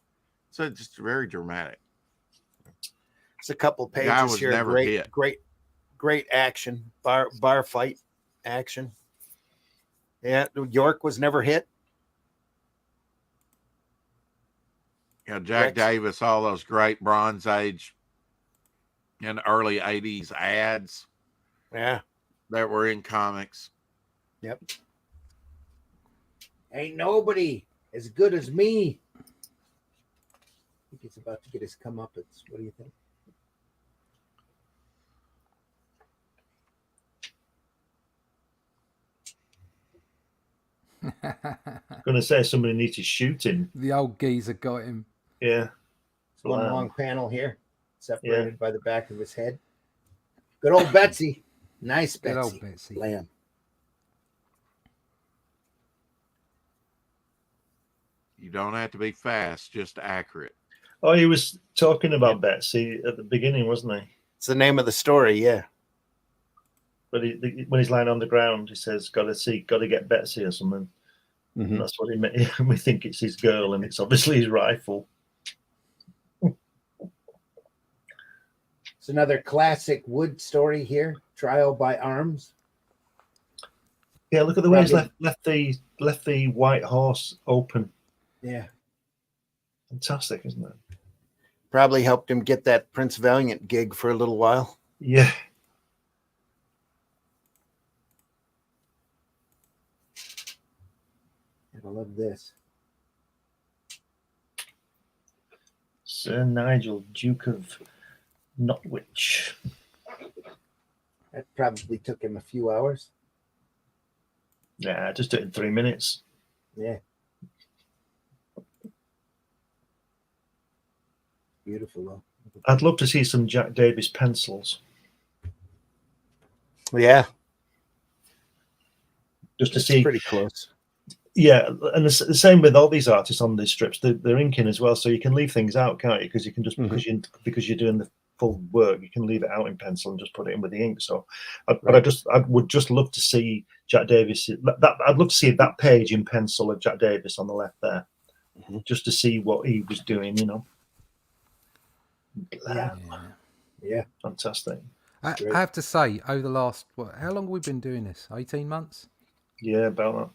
So it's just very dramatic. It's a couple pages guy was here. never hit. Great action. Bar fight action. Yeah, York was never hit. Yeah, Jack Davis, all those great Bronze Age and early 80s ads. Yeah. That were in comics. Yep. Ain't nobody as good as me. I think he's about to get his comeuppance. What do you think? Going to say somebody needs to shoot him. The old geezer got him. Yeah. It's one long panel here, separated by the back of his head. Good old Betsy. Nice Betsy. Good old Betsy. Lamb. You don't have to be fast, just accurate. Oh, he was talking about Betsy at the beginning, wasn't he? It's the name of the story, yeah. But when he's lying on the ground, he says, got to get Betsy or something. Mm-hmm. And that's what he meant. We think it's his girl, and it's obviously his rifle. It's another classic Wood story here. Trial by Arms. Yeah, look at the way he's left the white horse open. Yeah. Fantastic, isn't it? Probably helped him get that Prince Valiant gig for a little while. Yeah. I love this. Sir Nigel, Duke of Notwich. That probably took him a few hours. Yeah, just did it in 3 minutes. Yeah. Beautiful, though. I'd love to see some Jack Davis pencils. Yeah. Just to see pretty close. Yeah, and the same with all these artists on these strips. They're inking as well, so you can leave things out, can't you? Because you can just because you're doing the full work, you can leave it out in pencil and just put it in with the ink. So, but I would just love to see Jack Davis. I'd love to see that page in pencil of Jack Davis on the left there, just to see what he was doing. You know. Yeah, fantastic. I have to say, over the last how long have we been doing this? 18 months. Yeah, about that.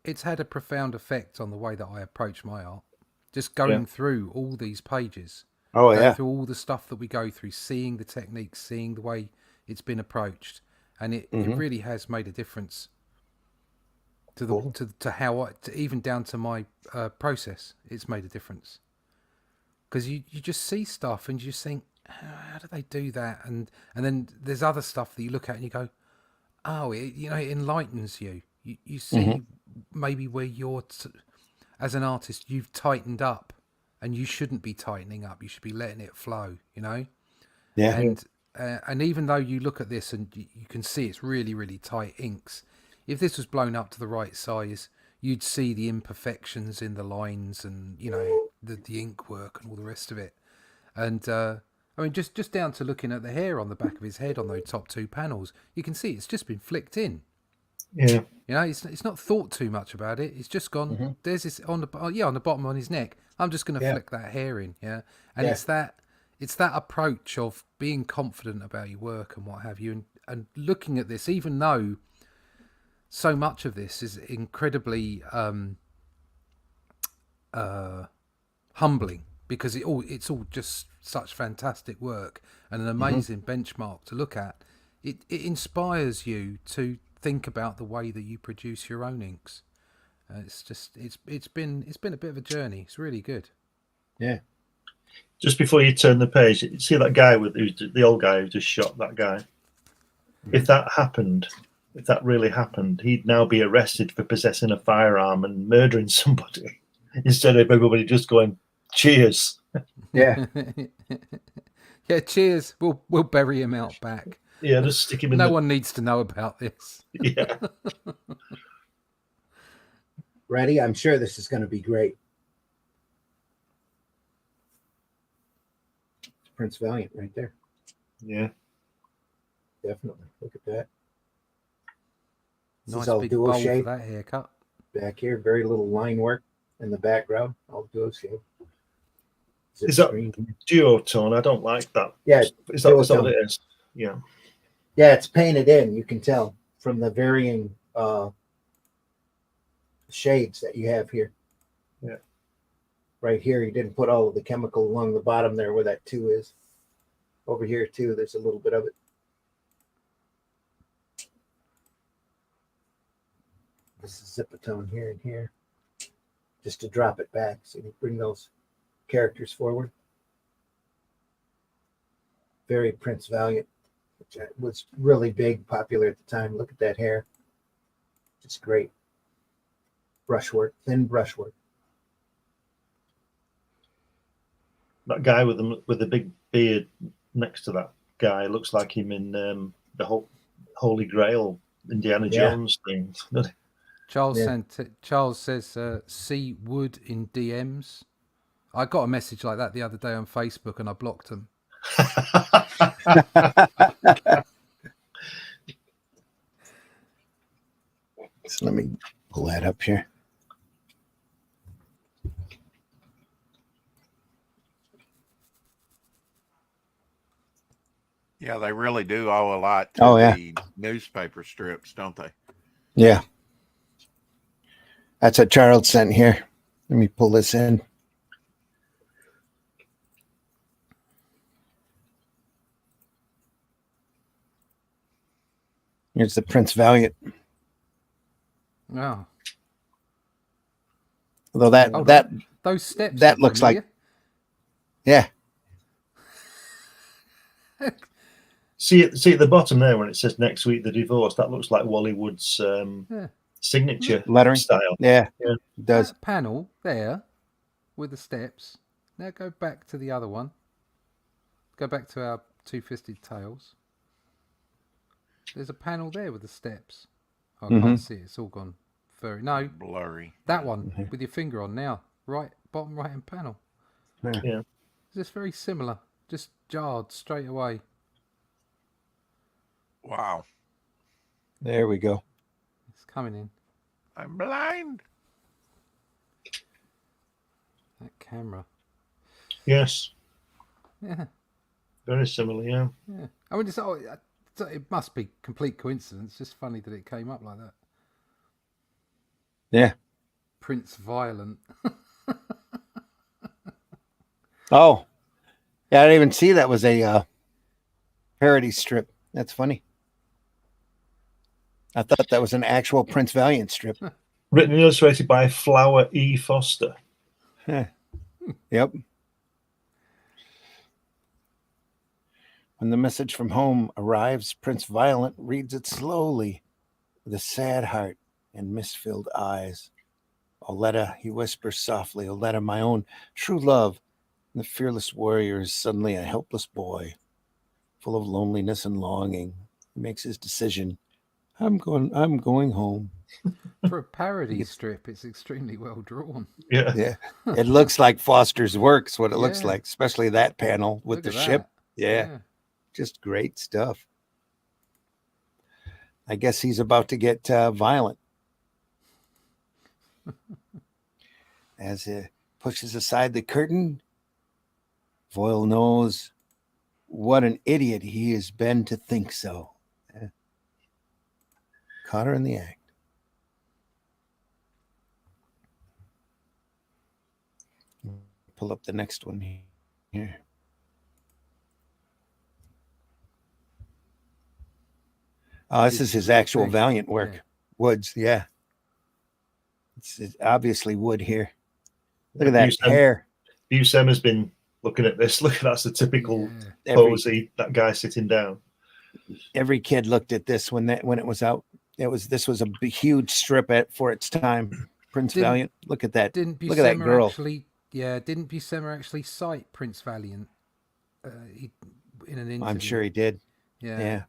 It's had a profound effect on the way that I approach my art. Just going through all these pages. Going through all the stuff that we go through, seeing the techniques, seeing the way it's been approached, and it really has made a difference to the to how even down to my process. It's made a difference because you just see stuff and you just think, how do they do that? And then there's other stuff that you look at and you go, oh, it enlightens you. You see maybe where you're, as an artist, you've tightened up and you shouldn't be tightening up. You should be letting it flow, Yeah. And even though you look at this and you can see it's really, really tight inks, if this was blown up to the right size, you'd see the imperfections in the lines and, the ink work and all the rest of it. And, I mean, just down to looking at the hair on the back of his head on those top two panels, you can see it's just been flicked in. Yeah. It's not thought too much about it. It's just gone. There's this on the bottom on his neck. I'm just going to flick that hair in. Yeah. And it's that approach of being confident about your work and what have you, and looking at this, even though so much of this is incredibly humbling, because it's all just such fantastic work and an amazing benchmark to look at. It inspires you to think about the way that you produce your own inks. It's been a bit of a journey. It's really good. Yeah. Just before you turn the page, you see that guy who's the old guy who just shot that guy. If that really happened, he'd now be arrested for possessing a firearm and murdering somebody, instead of everybody just going, cheers. Yeah. Yeah, cheers. We'll bury him out back. Yeah, just stick him in. No one needs to know about this. Yeah. Ready? I'm sure this is going to be great. Prince Valiant right there. Yeah. Definitely. Look at that. This nice is all big dual bowl shade. for that haircut. Back here, very little line work in the background. All dual shade. Is that duotone? I don't like that. Yeah. Is that what it is? Yeah. Yeah, it's painted in. You can tell from the varying shades that you have here. Yeah. Right here, you didn't put all of the chemical along the bottom there where that 2 is. Over here, too, there's a little bit of it. This is zipatone here and here. Just to drop it back so you bring those characters forward. Very Prince Valiant, which was really big, popular at the time. Look at that hair. It's great. Brushwork, thin brushwork. That guy with the big beard next to that guy looks like him in the Holy Grail Indiana Jones thing. Charles says, see Wood in DMs. I got a message like that the other day on Facebook and I blocked him. So let me pull that up here. Yeah, they really do owe a lot to the newspaper strips, don't they? Yeah. That's what Charles sent here. Let me pull this in. Here's the Prince Valiant. Oh. Although those steps that looks like, yeah. See at the bottom there when it says next week the divorce, that looks like Wally Wood's signature lettering style. Yeah, it does. That panel there with the steps. Now go back to the other one. Go back to our two-fisted tails. There's a panel there with the steps. I can't see it. It's all gone very no blurry. that one with your finger on now, right bottom right hand panel. Yeah. It's just very similar, just jarred straight away. Wow. There we go. It's coming in. I'm blind. That camera. Yes. Yeah. Very similar, yeah. Yeah. I mean, it must be complete coincidence. Just funny that it came up like that. Yeah. Prince Violent. Oh, yeah. I didn't even see that was a parody strip. That's funny. I thought that was an actual Prince Valiant strip. Written and illustrated by Flower E. Foster. Yep. When the message from home arrives, Prince Violent reads it slowly with a sad heart and mist-filled eyes. Oletta, he whispers softly, Oletta, my own true love. And the fearless warrior is suddenly a helpless boy, full of loneliness and longing. He makes his decision. I'm going home. For a parody strip, it's extremely well drawn. Yeah. Yeah. It looks like Foster's works, what it looks Yeah. like, especially that panel with Look the at ship. that. Yeah. Just great stuff. I guess he's about to get violent. As he pushes aside the curtain, Voyle knows what an idiot he has been to think so. Yeah. Caught her in the act. Pull up the next one here. Oh, this is his actual thing. Valiant work. Yeah. Woods, yeah. It's obviously Wood here. Look at that hair. Buscem has been looking at this. Look, that's the typical pose. That guy sitting down. Every kid looked at this when it was out. This was a huge strip for its time. Prince Valiant. Look at that. Look at that girl. Didn't Buscema actually cite Prince Valiant in an interview? I'm sure he did. Yeah.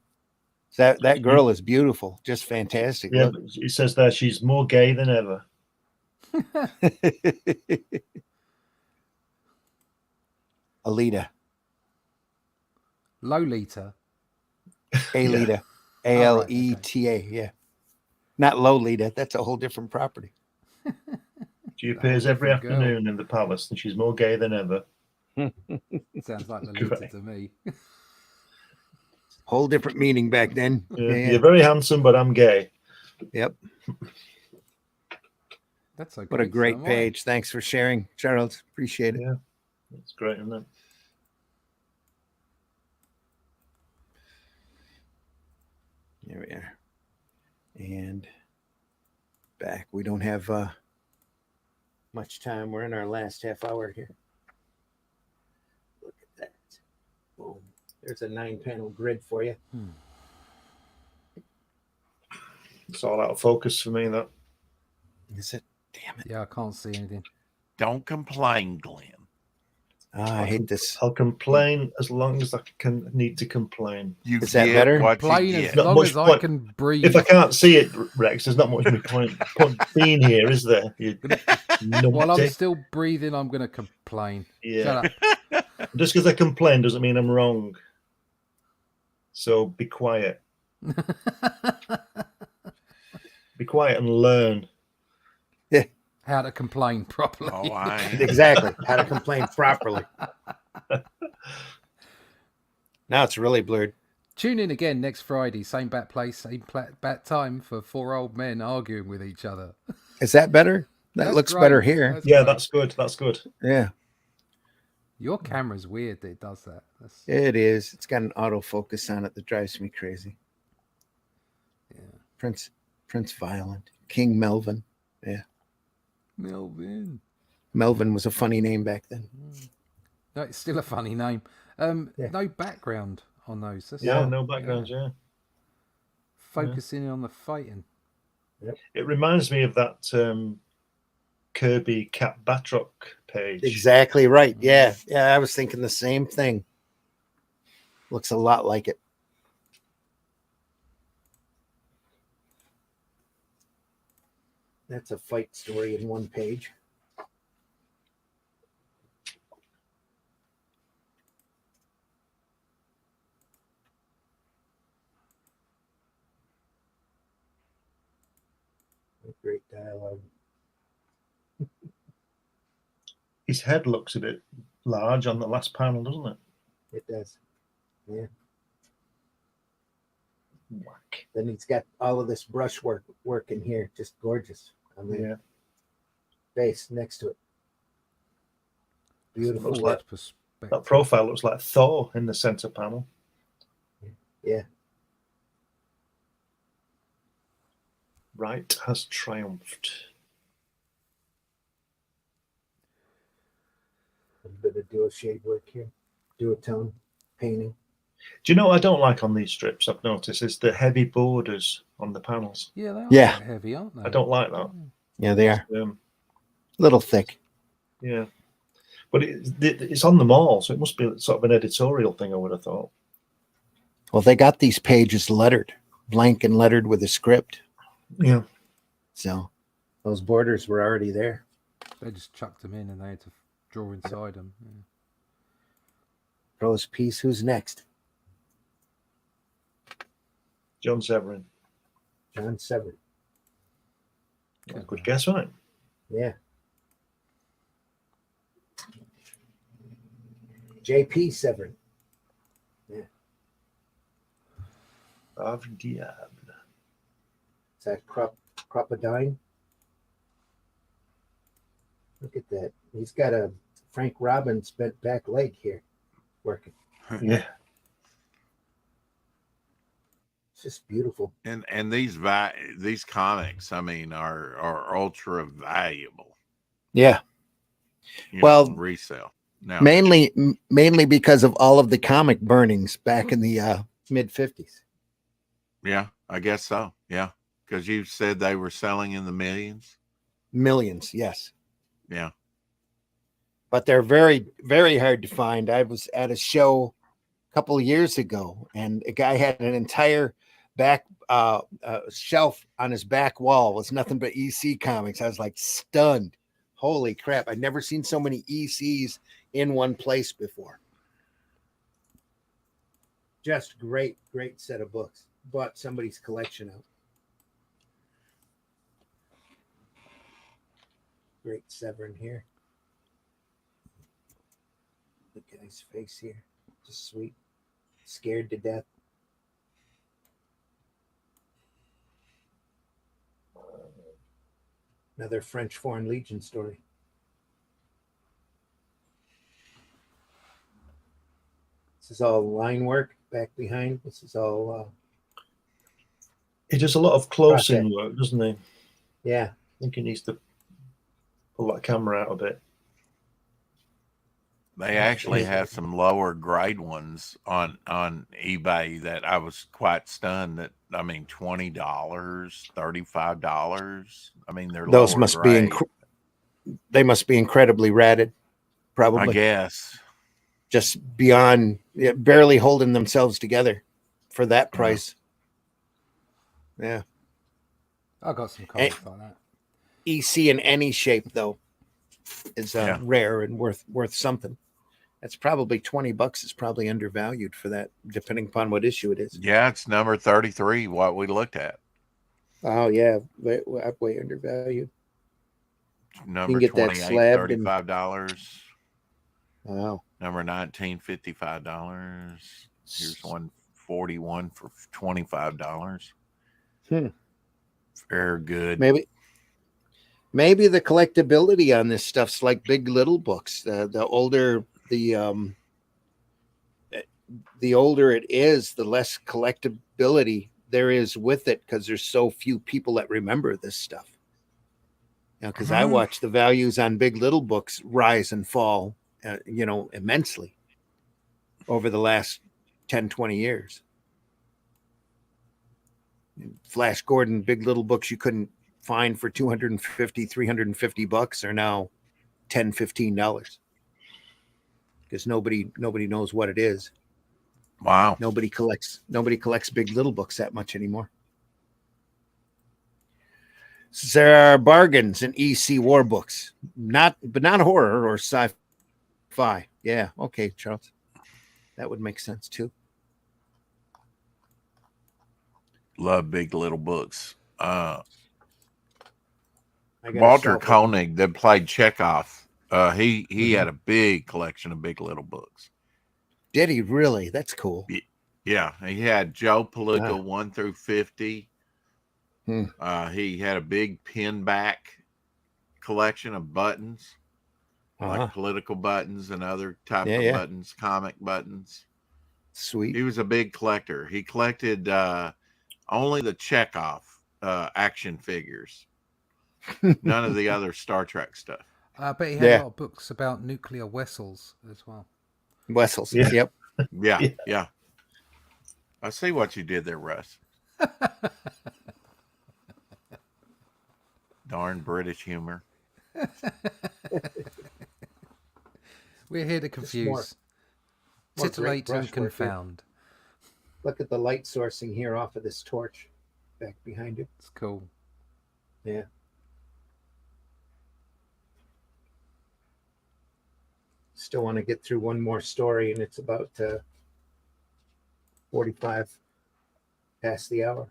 That girl is beautiful. Just fantastic. Yeah, Look. but it says there she's more gay than ever. Alita. Lolita. Alita. Aleta. Yeah. Not Lolita. That's a whole different property. She appears every afternoon in the palace, and she's more gay than ever. Sounds like Lolita to me. Whole different meaning back then. Yeah. You're very handsome, but I'm gay. Yep. That's okay. What a great page. Thanks for sharing, Charles. Appreciate it. Yeah, that's great, isn't it? There we are. And back. We don't have much time. We're in our last half hour here. Look at that. Boom. There's a 9-panel grid for you. It's all out of focus for me, that. Is it? Damn it. Yeah, I can't see anything. Don't complain, Glenn. I hate this. I'll complain as long as I need to complain. Is that better? Complain as long as I can breathe. If I can't see it, Rex, there's not much point being here, is there? While I'm still breathing, I'm going to complain. Yeah. Shut up. Just because I complain doesn't mean I'm wrong. So be quiet. Be quiet and learn. Yeah. How to complain properly. Oh, exactly. How to complain properly. Now it's really blurred. Tune in again next Friday. Same bat place, same bat time for 4 old men arguing with each other. Is that better? That looks better here. That's good. That's good. Yeah. Your camera's weird that it does that. It is. It's got an autofocus on it that drives me crazy. Yeah. Prince Violent. King Melvin. Yeah. Melvin was a funny name back then. No, it's still a funny name. No background on those. No backgrounds, yeah. Focusing on the fighting. Yeah. It reminds me of that Kirby Cat Batroc page. Exactly right. Yeah. Yeah, I was thinking the same thing. Looks a lot like it. That's a fight story in one page. Great dialogue. His head looks a bit large on the last panel, doesn't it? It does. Yeah. Whack. Then he's got all of this brush work in here, just gorgeous. Yeah. Face next to it. Beautiful. Looks like, that profile looks like Thor in the center panel. Yeah. Right has triumphed. A bit of dual shade work here. Duotone painting. Do you know what I don't like on these strips? I've noticed is the heavy borders on the panels. Yeah, they are Yeah. quite heavy, aren't they? I don't like that. Yeah, they are. A little thick. Yeah. But it's on them all, so it must be sort of an editorial thing, I would have thought. Well, they got these pages lettered, blank and lettered with a script. Yeah. So those borders were already there. They just chucked them in and they had to draw inside them. Yeah. Rose piece. Who's next? John Severin. John Severin. Good guess, right? Yeah. JP Severin. Yeah. Of Diable. Is that Crocodile? Look at that. He's got a Frank Robbins bent back leg here working. Yeah. It's just beautiful. And these comics, I mean, are ultra valuable. Yeah. Well, resale. Now, mainly because of all of the comic burnings back in the mid 50s. Yeah, I guess so. Yeah. Because you said they were selling in the millions. Millions, yes. Yeah. But they're very, very hard to find. I was at a show a couple of years ago, and a guy had an entire back shelf on his back wall. It was nothing but EC comics. I was like stunned. Holy crap. I'd never seen so many ECs in one place before. Just great set of books. Bought somebody's collection out. Great Severin here. Look at his face here. Just sweet. Scared to death. Another French Foreign Legion story. This is all line work back behind. This is all. He does a lot of close-in work, doesn't he? Yeah. I think he needs to pull that camera out a bit. They actually have some lower grade ones on eBay that I was quite stunned that, I mean, $20, $35. I mean, they're those lower must grade. They must be incredibly ratted, probably. I guess. Just beyond, barely holding themselves together for that price. Yeah. I got some comics like that. EC in any shape, though, is rare and worth something. That's probably $20 is probably undervalued for that, depending upon what issue it is. Yeah, it's number 33, what we looked at. Oh, yeah. Way undervalued. Number you can get 28, that slabbed $35. Wow. Number 19, $55. Here's 141 for $25. Very good. Maybe the collectability on this stuff's like Big Little books. The older the older it is, the less collectability there is with it, because there's so few people that remember this stuff. Because I watch the values on Big Little books rise and fall, immensely over the last 10, 20 years. Flash Gordon, Big Little books you couldn't find for $250, $350 are now $10, $15 because nobody knows what it is. Wow. Nobody collects Big Little books that much anymore. So there are bargains in EC war books, not horror or sci-fi. Yeah, okay, Charles, that would make sense too. Love big little books. I got a Walter shelf of them. Koenig that played Chekhov. He had a big collection of big little books. Did he really? That's cool. Yeah, he had Joe Palooka Ah. 1 through 50. He had a big pin back collection of buttons, like political buttons and other type of buttons, comic buttons. Sweet. He was a big collector. He collected only the Chekhov action figures. None of the other Star Trek stuff. But he had a lot of books about nuclear vessels as well. Vessels. Yep. Yeah. I see what you did there, Russ. Darn British humor. We're here to confuse, titillate, and confound. Look at the light sourcing here off of this torch back behind you. It's cool. Yeah. Still want to get through one more story, and it's about 45 past the hour.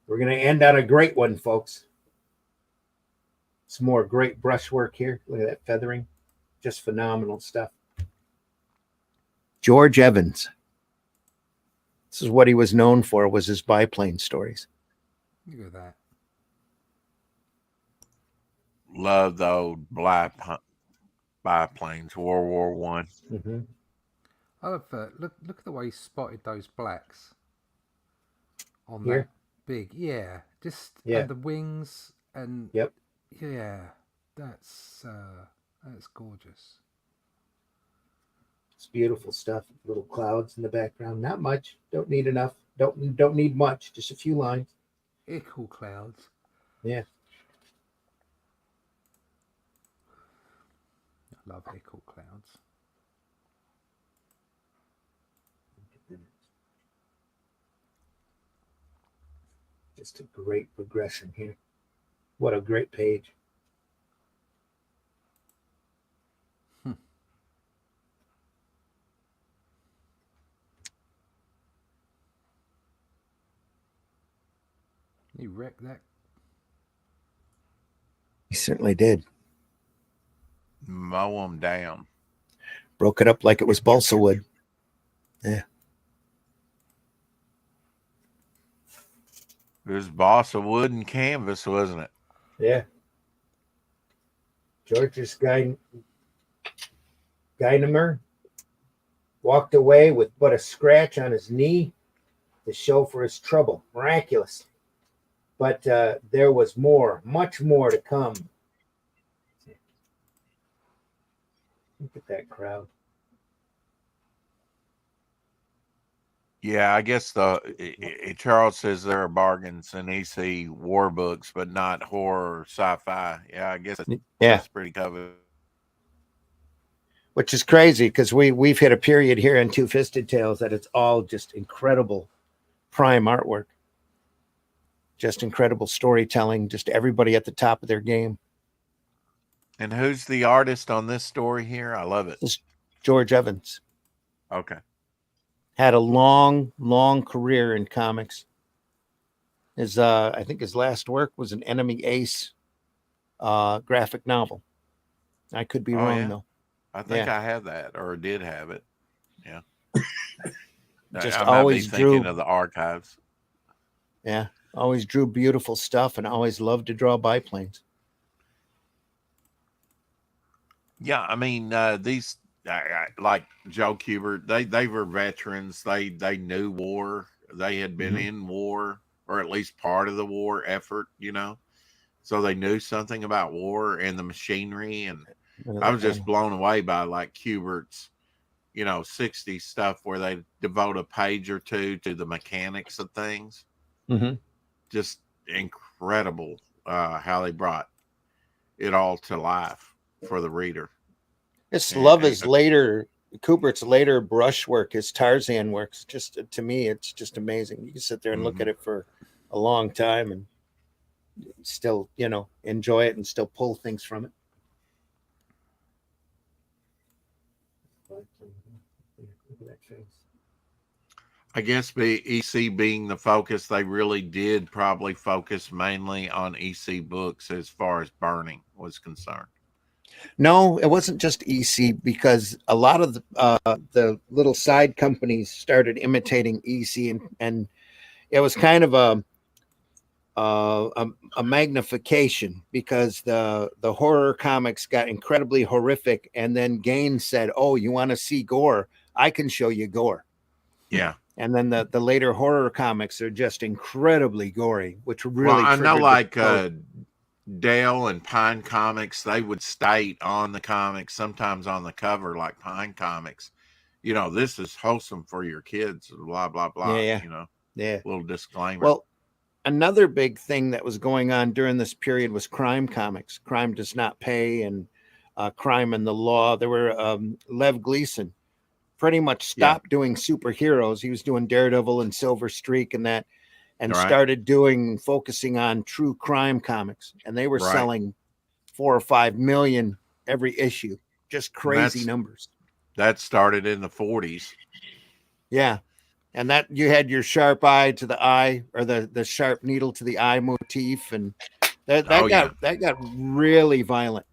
We're going to end on a great one, folks. Some more great brushwork here. Look at that feathering. Just phenomenal stuff. George Evans. This is what he was known for, was his biplane stories. Look at that. Love the old biplanes, World War One. Mm-hmm. I love look at the way he spotted those blacks on Here? that big. Yeah, just Yeah. and the wings and Yep. Yeah, that's gorgeous. It's beautiful stuff. Little clouds in the background. Not much. Don't need enough. Don't need much. Just a few lines. Equal clouds. Yeah. I love equal clouds. Just a great progression here. What a great page. He wrecked that. He certainly did. Mow them down. Broke it up like it was balsa wood. Yeah. It was balsa wood and canvas, wasn't it? Yeah. George's Guynemer walked away with but a scratch on his knee to show for his trouble. Miraculous. But there was more, much more to come. Look at that crowd. Yeah, I guess Charles says there are bargains in EC war books, but not horror or sci-fi. Yeah, I guess that's pretty covered. Which is crazy because we've hit a period here in Two Fisted Tales that it's all just incredible prime artwork. Just incredible storytelling, just everybody at the top of their game. And who's the artist on this story here? I love it. It's George Evans. Okay. Had a long, long career in comics. His I think his last work was an Enemy Ace graphic novel. I could be wrong though. I think I have that or did have it. Yeah. Just I always might be thinking drew of the archives. Yeah. Always drew beautiful stuff and always loved to draw biplanes. Yeah, I mean, these like Joe Kubert, they were veterans. They knew war. They had been in war, or at least part of the war effort, you know. So they knew something about war and the machinery. And I was just blown away by like Kubert's, 60s stuff where they devote a page or two to the mechanics of things. Mm-hmm. Just incredible how they brought it all to life for the reader. Just love his later Kubert's later brushwork, his Tarzan works, just to me, it's just amazing. You can sit there and look at it for a long time and still, enjoy it and still pull things from it. I guess EC being the focus, they really did probably focus mainly on EC books as far as burning was concerned. No, it wasn't just EC, because a lot of the little side companies started imitating EC, and it was kind of a magnification, because the horror comics got incredibly horrific, and then Gaines said, "Oh, you want to see gore? I can show you gore." Yeah. And then the later horror comics are just incredibly gory, which really well, I know, triggered like Dale and Pine Comics, they would state on the comics, sometimes on the cover, like Pine Comics, this is wholesome for your kids, blah blah blah. Yeah. Little disclaimer. Well, another big thing that was going on during this period was crime comics. Crime Does Not Pay and Crime and the Law. There were Lev Gleason pretty much stopped doing superheroes. He was doing Daredevil and Silver Streak and that, and started focusing on true crime comics. And they were selling 4 or 5 million every issue. Just crazy numbers. That started in the 40s. Yeah. And that you had your sharp eye to the eye, or the sharp needle to the eye motif, and that got really violent.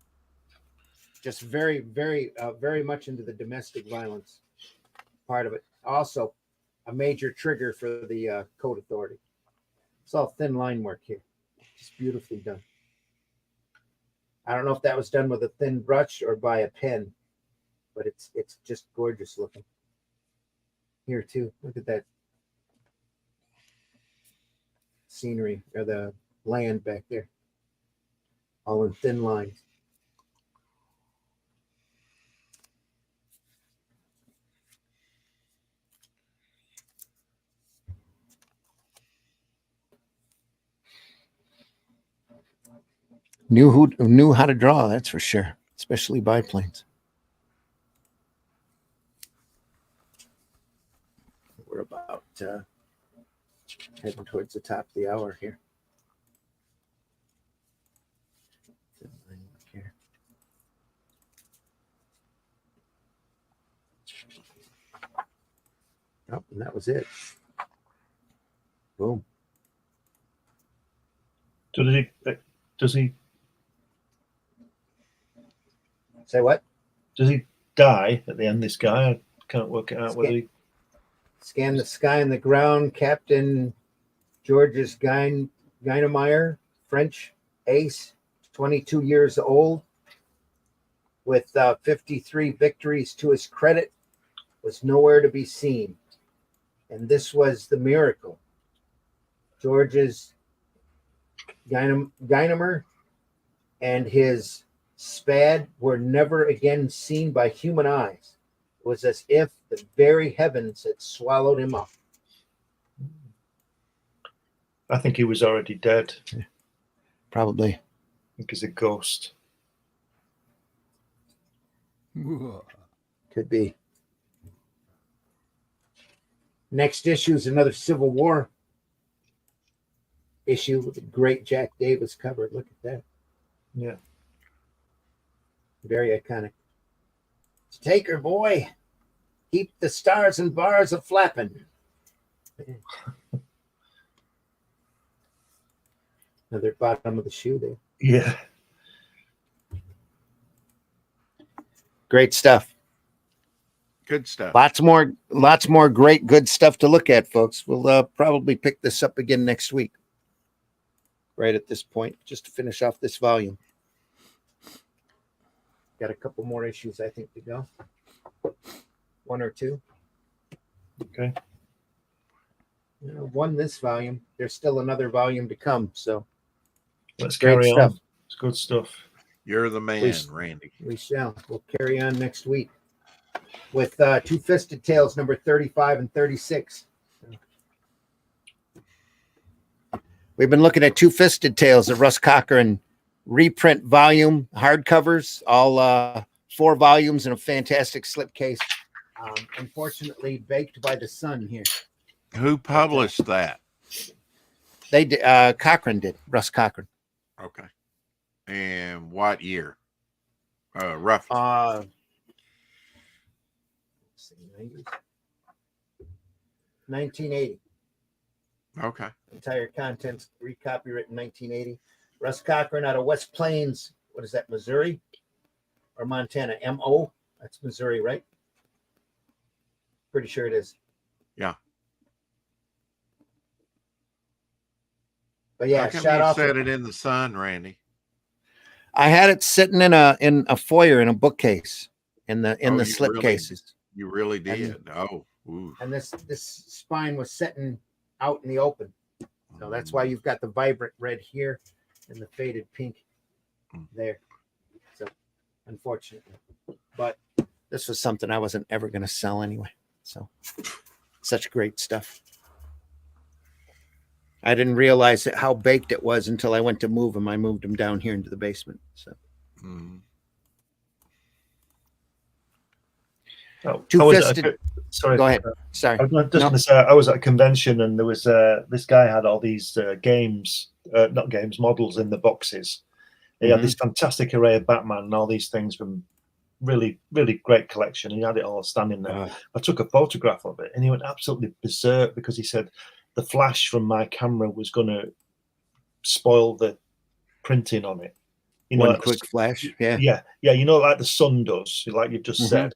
Just very, very, very much into the domestic violence part of it. Also, a major trigger for the Code Authority. It's all thin line work here, just beautifully done. I don't know if that was done with a thin brush or by a pen, but it's just gorgeous looking. Here too, look at that scenery, or the land back there, all in thin lines. Knew how to draw, that's for sure, especially biplanes. We're about heading towards the top of the hour here. Oh, and that was it. Boom. Does he say what? Does he die at the end, this guy? I can't work it out whether he... Scan the sky and the ground, Captain Georges Guynemeyer, French ace, 22 years old, with 53 victories to his credit, was nowhere to be seen. And this was the miracle. Georges Guynemer and his Spad were never again seen by human eyes. It was as if the very heavens had swallowed him up. I think he was already dead. Probably. I think he's a ghost. Could be. Next issue is another Civil War issue with a great Jack Davis cover. Look at that. Yeah. Very iconic. Take her, boy. Keep the stars and bars a flapping. Another bottom of the shoe there. Yeah. Great stuff. Good stuff. Lots more great, good stuff to look at, folks. We'll probably pick this up again next week. Right at this point, just to finish off this volume. Got a couple more issues, I think, to go. 1 or 2. Okay. One this volume. There's still another volume to come, so let's carry on. It's good stuff. You're the man, Randy. We shall. We'll carry on next week with Two-Fisted Tales number 35 and 36. We've been looking at Two-Fisted Tales, the Russ Cochran reprint volume, hardcovers, all 4 volumes in a fantastic slipcase. Unfortunately, baked by the sun here. Who published that? They did. Cochran did. Russ Cochran. Okay. And what year? Roughly. Let's see, 1980. Okay. Entire contents recopyright in 1980. Russ Cochran out of West Plains. What is that, Missouri or Montana? M.O. That's Missouri, right? Pretty sure it is. Yeah. But yeah, How come shot you off. set it in the sun, Randy? I had it sitting in a foyer in a bookcase in the You slip really- cases. You really did. Ooh. And this spine was sitting out in the open. So that's why you've got the vibrant red here and the faded pink there. So unfortunately. But this was something I wasn't ever going to sell anyway. So such great stuff. I didn't realize how baked it was until I went to move him. I moved him down here into the basement. So Two-fisted. Sorry, go ahead. Sorry. I was just going to say, I was at a convention and there was this guy had all these models in the boxes. He had this fantastic array of Batman and all these things from really, really great collection. He had it all standing there. I took a photograph of it and he went absolutely berserk because he said the flash from my camera was going to spoil the printing on it. You know, one quick flash. Yeah. You know, like the sun does, like you've just said.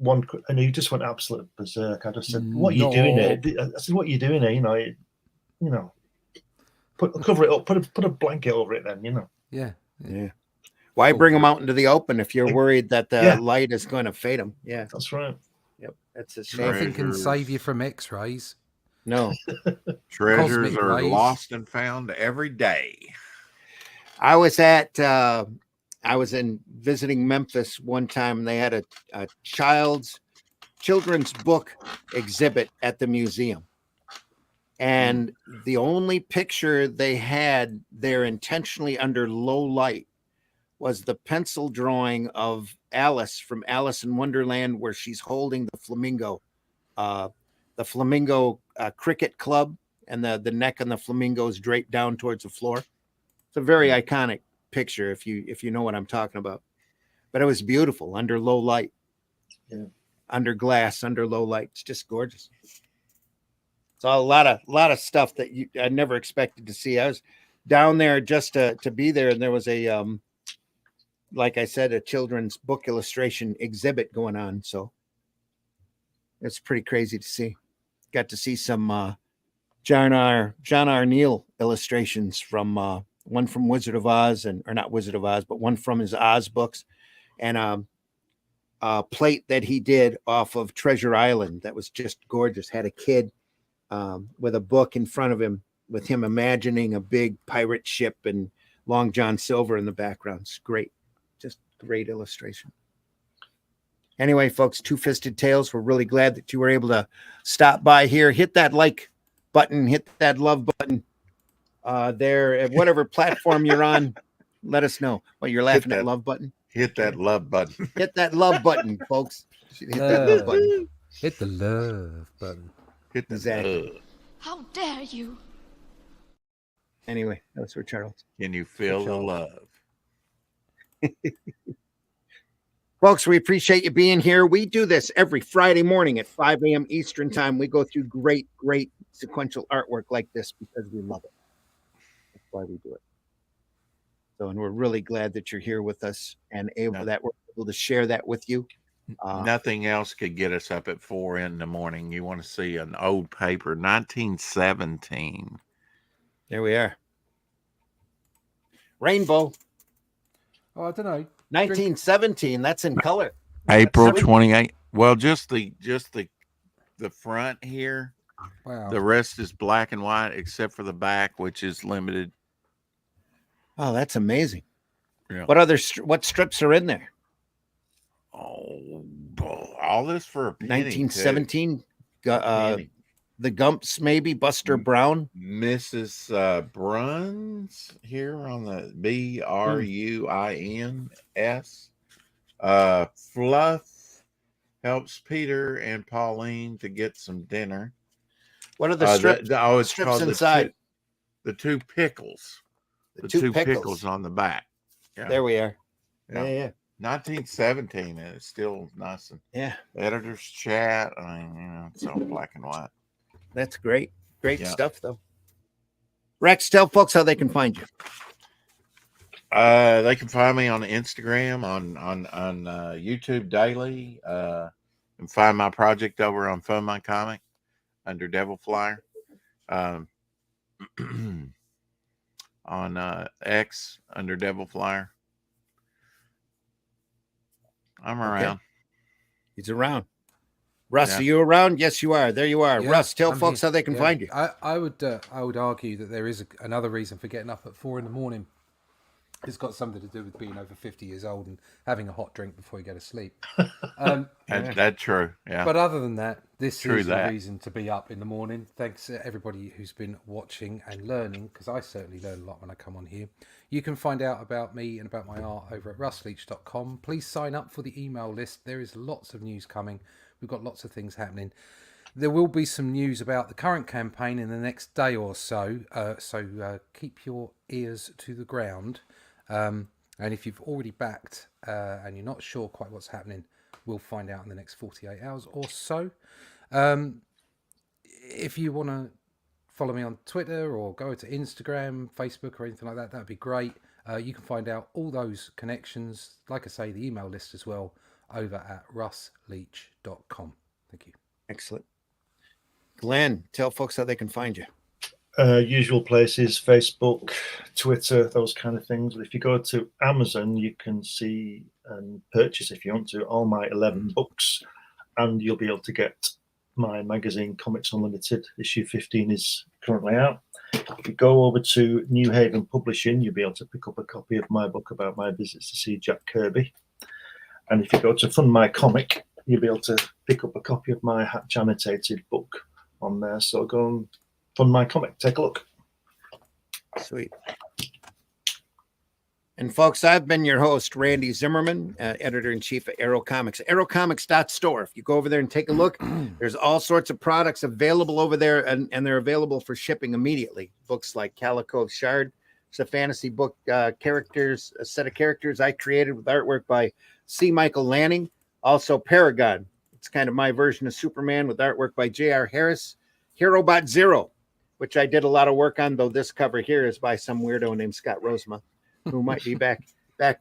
And he just went absolute berserk. I just said, "What are you doing here?" I said, "What are you doing here?" You know, cover it up, put a blanket over it. Then Yeah. Why bring them out into the open if you're worried that the light is going to fade them? Yeah, that's right. Yep, that's a shame. Nothing can save you from X-rays. No, treasures are lost and found every day. I was visiting Memphis one time and they had a children's book exhibit at the museum. And the only picture they had there intentionally under low light was the pencil drawing of Alice from Alice in Wonderland, where she's holding the flamingo cricket club, and the neck on the flamingo is draped down towards the floor. It's a very iconic picture if you know what I'm talking about. But it was beautiful under low light, under glass, under low light. It's just gorgeous. So a lot of stuff that I never expected to see. I was down there just to be there, and there was a like I said, a children's book illustration exhibit going on. So it's pretty crazy to see. Got to see some John R. Neal illustrations from one from Wizard of Oz, or not Wizard of Oz, but one from his Oz books, and a plate that he did off of Treasure Island that was just gorgeous. Had a kid with a book in front of him, with him imagining a big pirate ship and Long John Silver in the background. It's great. Just great illustration. Anyway, folks, Two-Fisted Tales, we're really glad that you were able to stop by here. Hit that like button, hit that love button there at whatever platform you're on. Let us know. Well, you're laughing at love button. Hit that love button. Hit that love button, folks. Hit that love button. Hit the love button. Hit the love. How dare you? Anyway, that's for Charles. Can you feel the love? Folks, we appreciate you being here. We do this every Friday morning at 5 a.m. Eastern time. We go through great sequential artwork like this because we love it. That's why we do it. So, and we're really glad that you're here with us and that we're able to share that with you. Nothing else could get us up at 4 in the morning. You want to see an old paper, 1917. There we are. Rainbow. Oh, I don't know. 1917. That's in color. April 28. Well, just the front here. Wow. The rest is black and white, except for the back, which is limited. Oh, that's amazing. Yeah. What strips are in there? Oh, all this for a penny. 1917. The Gumps, maybe Buster Brown. Mrs. Bruns here on the BRUINS. Fluff helps Peter and Pauline to get some dinner. What are the strips? It's strips called inside? the two pickles. The two pickles. pickles on the back. Yeah. There we are. Yeah. 1917, and it's still nice. And editor's chat. I mean, it's all black and white. That's great. Great stuff, though. Rex, tell folks how they can find you. They can find me on Instagram, on YouTube daily. And find my project over on Fun My Comic under Devil Flyer. On X under Devil Flyer. I'm around. Okay. He's around. Russ, are you around? Yes, you are. There you are. Russ, tell folks how they can find you. I would argue that there is another reason for getting up at 4 a.m. It's got something to do with being over 50 years old and having a hot drink before you go to sleep. That's true. Yeah. But other than that, this is that. the reason to be up in the morning. Thanks to everybody who's been watching and learning, because I certainly learn a lot when I come on here. You can find out about me and about my art over at russleach.com. Please sign up for the email list. There is lots of news coming. We've got lots of things happening. There will be some news about the current campaign in the next day or so. So keep your ears to the ground. And if you've already backed and you're not sure quite what's happening, we'll find out in the next 48 hours or so. If you want to follow me on Twitter or go to Instagram, Facebook or anything like that, that'd be great. You can find out all those connections, like I say, the email list as well, over at russleach.com. Thank you. Excellent. Glenn, tell folks how they can find you. Usual places, Facebook, Twitter, those kind of things. But if you go to Amazon, you can see and purchase, if you want to, all my 11 books, and you'll be able to get my magazine, Comics Unlimited. Issue 15 is currently out. If you go over to New Haven Publishing, you'll be able to pick up a copy of my book about my visits to see Jack Kirby. And if you go to Fund My Comic, you'll be able to pick up a copy of my Hatch annotated book on there. So go and Fund My Comic. Take a look. Sweet. And folks, I've been your host, Randy Zimmerman, editor-in-chief of Arrow Comics. ArrowComics.store. If you go over there and take a look, there's all sorts of products available over there, and they're available for shipping immediately. Books like Calico Shard. It's a fantasy book, a set of characters I created with artwork by C. Michael Lanning. Also Paragon. It's kind of my version of Superman with artwork by J.R. Harris. HeroBot Zero, which I did a lot of work on, though this cover here is by some weirdo named Scott Rosema, who might be back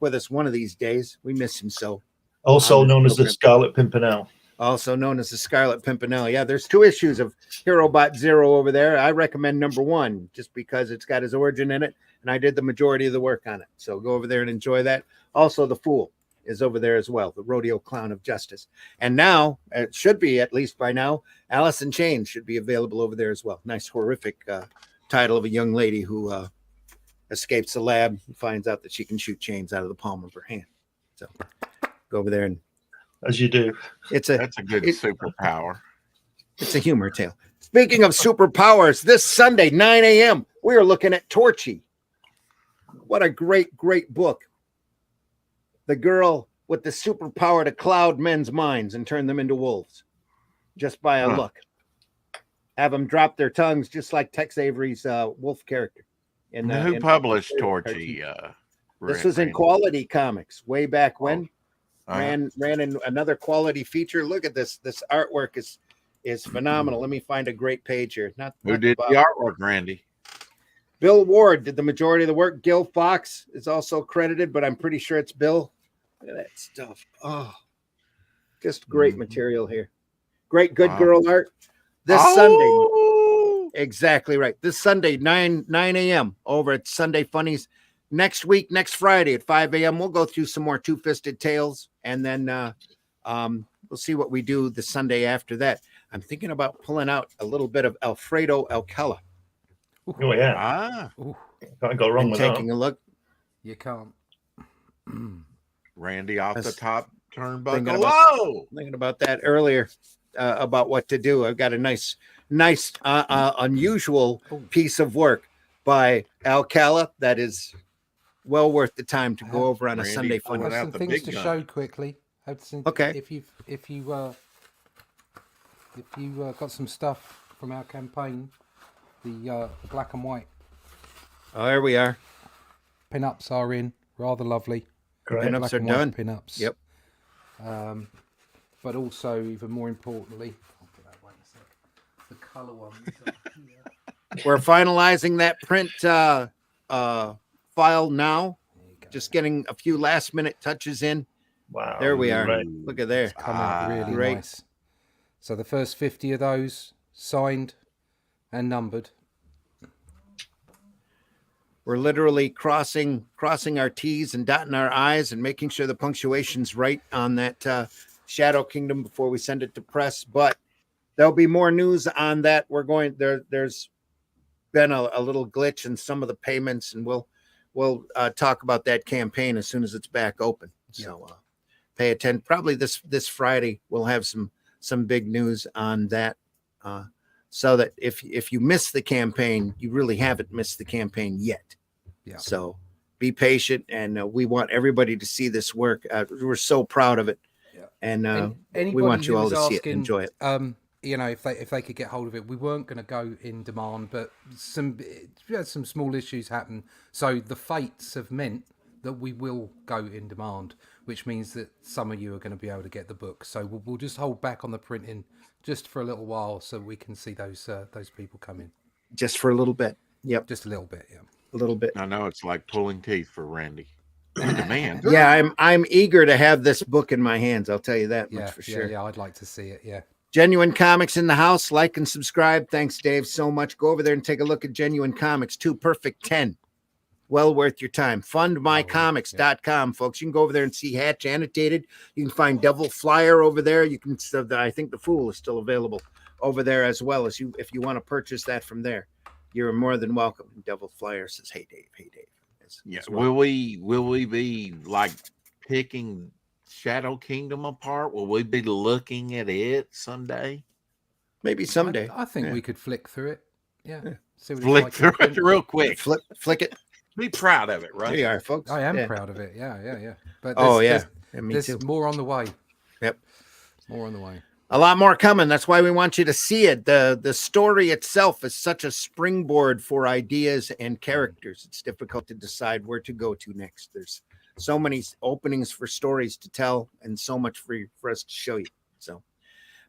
with us one of these days. We miss him so. Also known as the Scarlet Pimpernel. Also known as the Scarlet Pimpernel. Yeah, there's 2 issues of HeroBot Zero over there. I recommend number 1 just because it's got his origin in it, and I did the majority of the work on it. So go over there and enjoy that. Also, The Fool is over there as well, the rodeo clown of justice. And now, it should be, at least by now, Alice in Chains should be available over there as well. Nice, horrific title of a young lady who escapes the lab and finds out that she can shoot chains out of the palm of her hand. So go over there and... As you do. That's a good superpower. It's a humor tale. Speaking of superpowers, this Sunday, 9 a.m., we are looking at Torchy. What a great, great book. The girl with the superpower to cloud men's minds and turn them into wolves just by a look. Have them drop their tongues just like Tex Avery's wolf character. Who published Torchy? This was in Quality Comics way back when. Ran in another Quality feature. Look at this. This artwork is phenomenal. Let me find a great page here. Who did the artwork, Randy? Bill Ward did the majority of the work. Gil Fox is also credited, but I'm pretty sure it's Bill. Look at that stuff. Oh, just great material here. Great good girl art. This Sunday. Exactly right. This Sunday, 9 a.m. over at Sunday Funnies. Next week, next Friday at 5 a.m., we'll go through some more Two-Fisted Tales, and then we'll see what we do the Sunday after that. I'm thinking about pulling out a little bit of Alfredo Alcala. Oh, yeah. Can't go wrong with taking a look. You can't. Randy off the top turnbuckle. Thinking about that earlier, about what to do. I've got a nice, unusual piece of work by Alcala that is well worth the time to go over on a Sunday Funny. I have some things to show quickly. Okay. If you got some stuff from our campaign, the black and white Oh, there we are. pin-ups are in, rather lovely. Great. Pin-ups Black are and white done. Pin-ups. Yep. But also, even more importantly, I'll put that one in a sec. The colour ones are here. We're finalizing that print file now. Just getting a few last-minute touches in. Wow. There we are. Great. Look at there. Come out really great. nice. So the first 50 of those signed and numbered. We're literally crossing our T's and dotting our I's and making sure the punctuation's right on that Shadow Kingdom before we send it to press. But there'll be more news on that. There's been a little glitch in some of the payments, and we'll talk about that campaign as soon as it's back open. So pay attention. Probably this Friday we'll have some big news on that. So that if you miss the campaign, you really haven't missed the campaign yet. Yeah. So be patient, and we want everybody to see this work. We're so proud of it, and we want you all to see it, and enjoy it. If they could get hold of it, we weren't going to go in demand, but some small issues happen. So the fates have meant that we will go in demand, which means that some of you are going to be able to get the book. So we'll just hold back on the printing just for a little while, so we can see those people come in. Just for a little bit. Yep. Just a little bit. Yeah. A little bit. I know it's like pulling teeth for Randy. The demand. Yeah, I'm eager to have this book in my hands. I'll tell you that much for sure. Yeah, I'd like to see it. Yeah. Genuine Comics in the house. Like and subscribe. Thanks, Dave, so much. Go over there and take a look at Genuine Comics 2 Perfect 10. Well worth your time. Fundmycomics.com, folks. You can go over there and see Hatch annotated. You can find Devil Flyer over there. You can. I think the Fool is still available over there as well. If you want to purchase that from there, you're more than welcome. Devil Flyer says, "Hey Dave, hey Dave." Yeah. Will we be like picking Shadow Kingdom apart? Will we be looking at it someday? Maybe someday. I think we could flick through it. Yeah. See what Flick through it real quick. Flick it. Be proud of it, right? There you are, folks. I am proud of it. Yeah. But me there's too. more on the way. Yep. More on the way. A lot more coming. That's why we want you to see it. The story itself is such a springboard for ideas and characters. It's difficult to decide where to go to next. There's so many openings for stories to tell and so much for us to show you. So,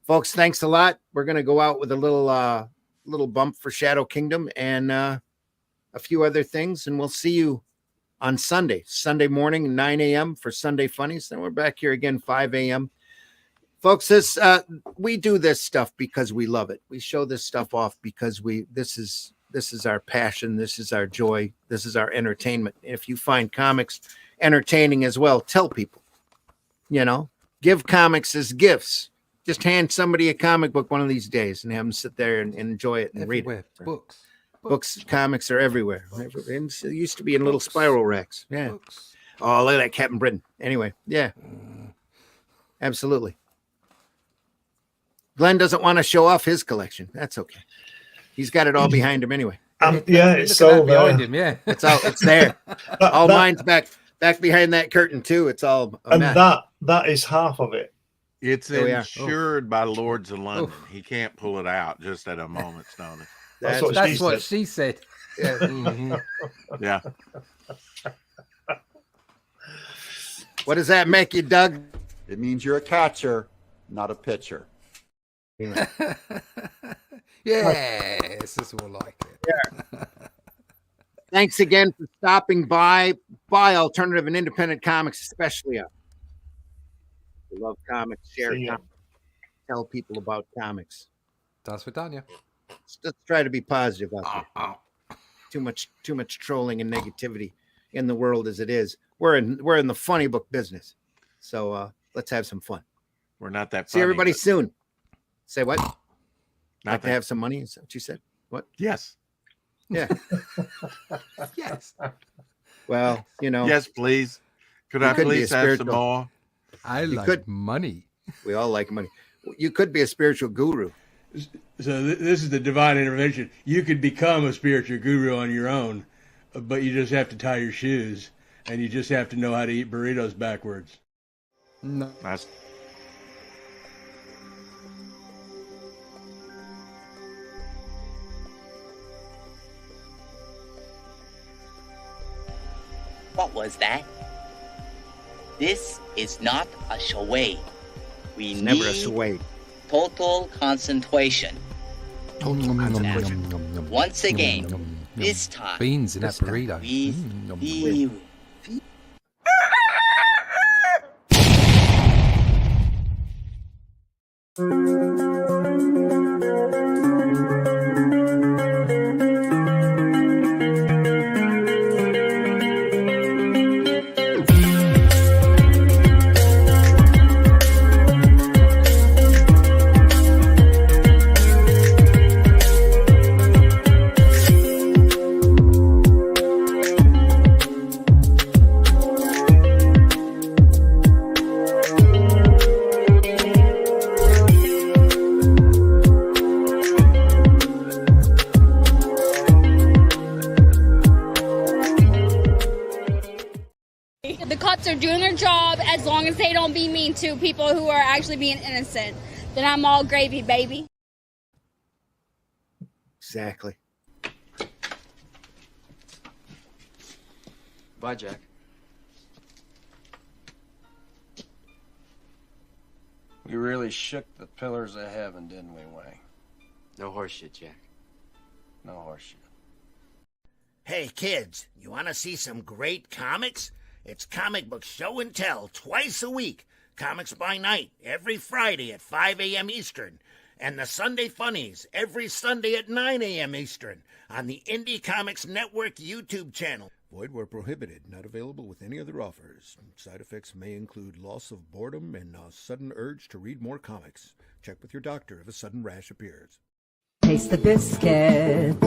folks, thanks a lot. We're going to go out with a little bump for Shadow Kingdom and a few other things, and we'll see you on Sunday morning, 9 a.m. for Sunday Funnies. Then we're back here again, 5 a.m. Folks, we do this stuff because we love it. We show this stuff off because this is our passion. This is our joy. This is our entertainment. If you find comics entertaining as well, tell people, give comics as gifts. Just hand somebody a comic book one of these days and have them sit there and enjoy it and read it. Books, comics are everywhere. It used to be in little spiral racks. Yeah. Books. Oh, look at that Captain Britain. Anyway, yeah. Absolutely. Glenn doesn't want to show off his collection. That's okay. He's got it all behind him anyway. It's so behind him. Yeah, it's there. All mine's back behind that curtain too. It's all that is half of it. It's insured by Lords of London. He can't pull it out just at a moment's notice. That's what she said. Yeah. Mm-hmm. Yeah. What does that make you, Doug? It means you're a catcher, not a pitcher. Yes, this is more like it. Yeah. Thanks again for stopping by. Buy alternative and independent comics, especially up. We love comics. Share comics. Tell people about comics. That's what Danya. Let's try to be positive out there. Too much trolling and negativity in the world as it is. We're in the funny book business, so let's have some fun. We're not that. See everybody soon. Say what? Like to have some money? Is that what you said? What? Yes. Yeah. Yes. Well, Yes, please. Could I please have some more? I like money. We all like money. You could be a spiritual guru. So this is the divine intervention. You could become a spiritual guru on your own, but you just have to tie your shoes, and you just have to know how to eat burritos backwards. No. That's What was that? This is not a charade. We It's need never a sway. total concentration. Total concentration. Once again, this time, Beans in that burrito. we The cops are doing their job as long as they don't be mean to people who are actually being innocent. Then I'm all gravy, baby. Exactly. Bye, Jack. We really shook the pillars of heaven, didn't we, Wayne? No horseshit, Jack. No horseshit. Hey, kids, you want to see some great comics? It's Comic Book Show and Tell twice a week. Comics by Night every Friday at 5 a.m. Eastern. And the Sunday Funnies every Sunday at 9 a.m. Eastern on the Indie Comics Network YouTube channel. Void where prohibited. Not available with any other offers. Side effects may include loss of boredom and a sudden urge to read more comics. Check with your doctor if a sudden rash appears. Taste the biscuit.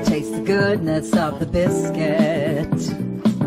Taste the goodness of the biscuit.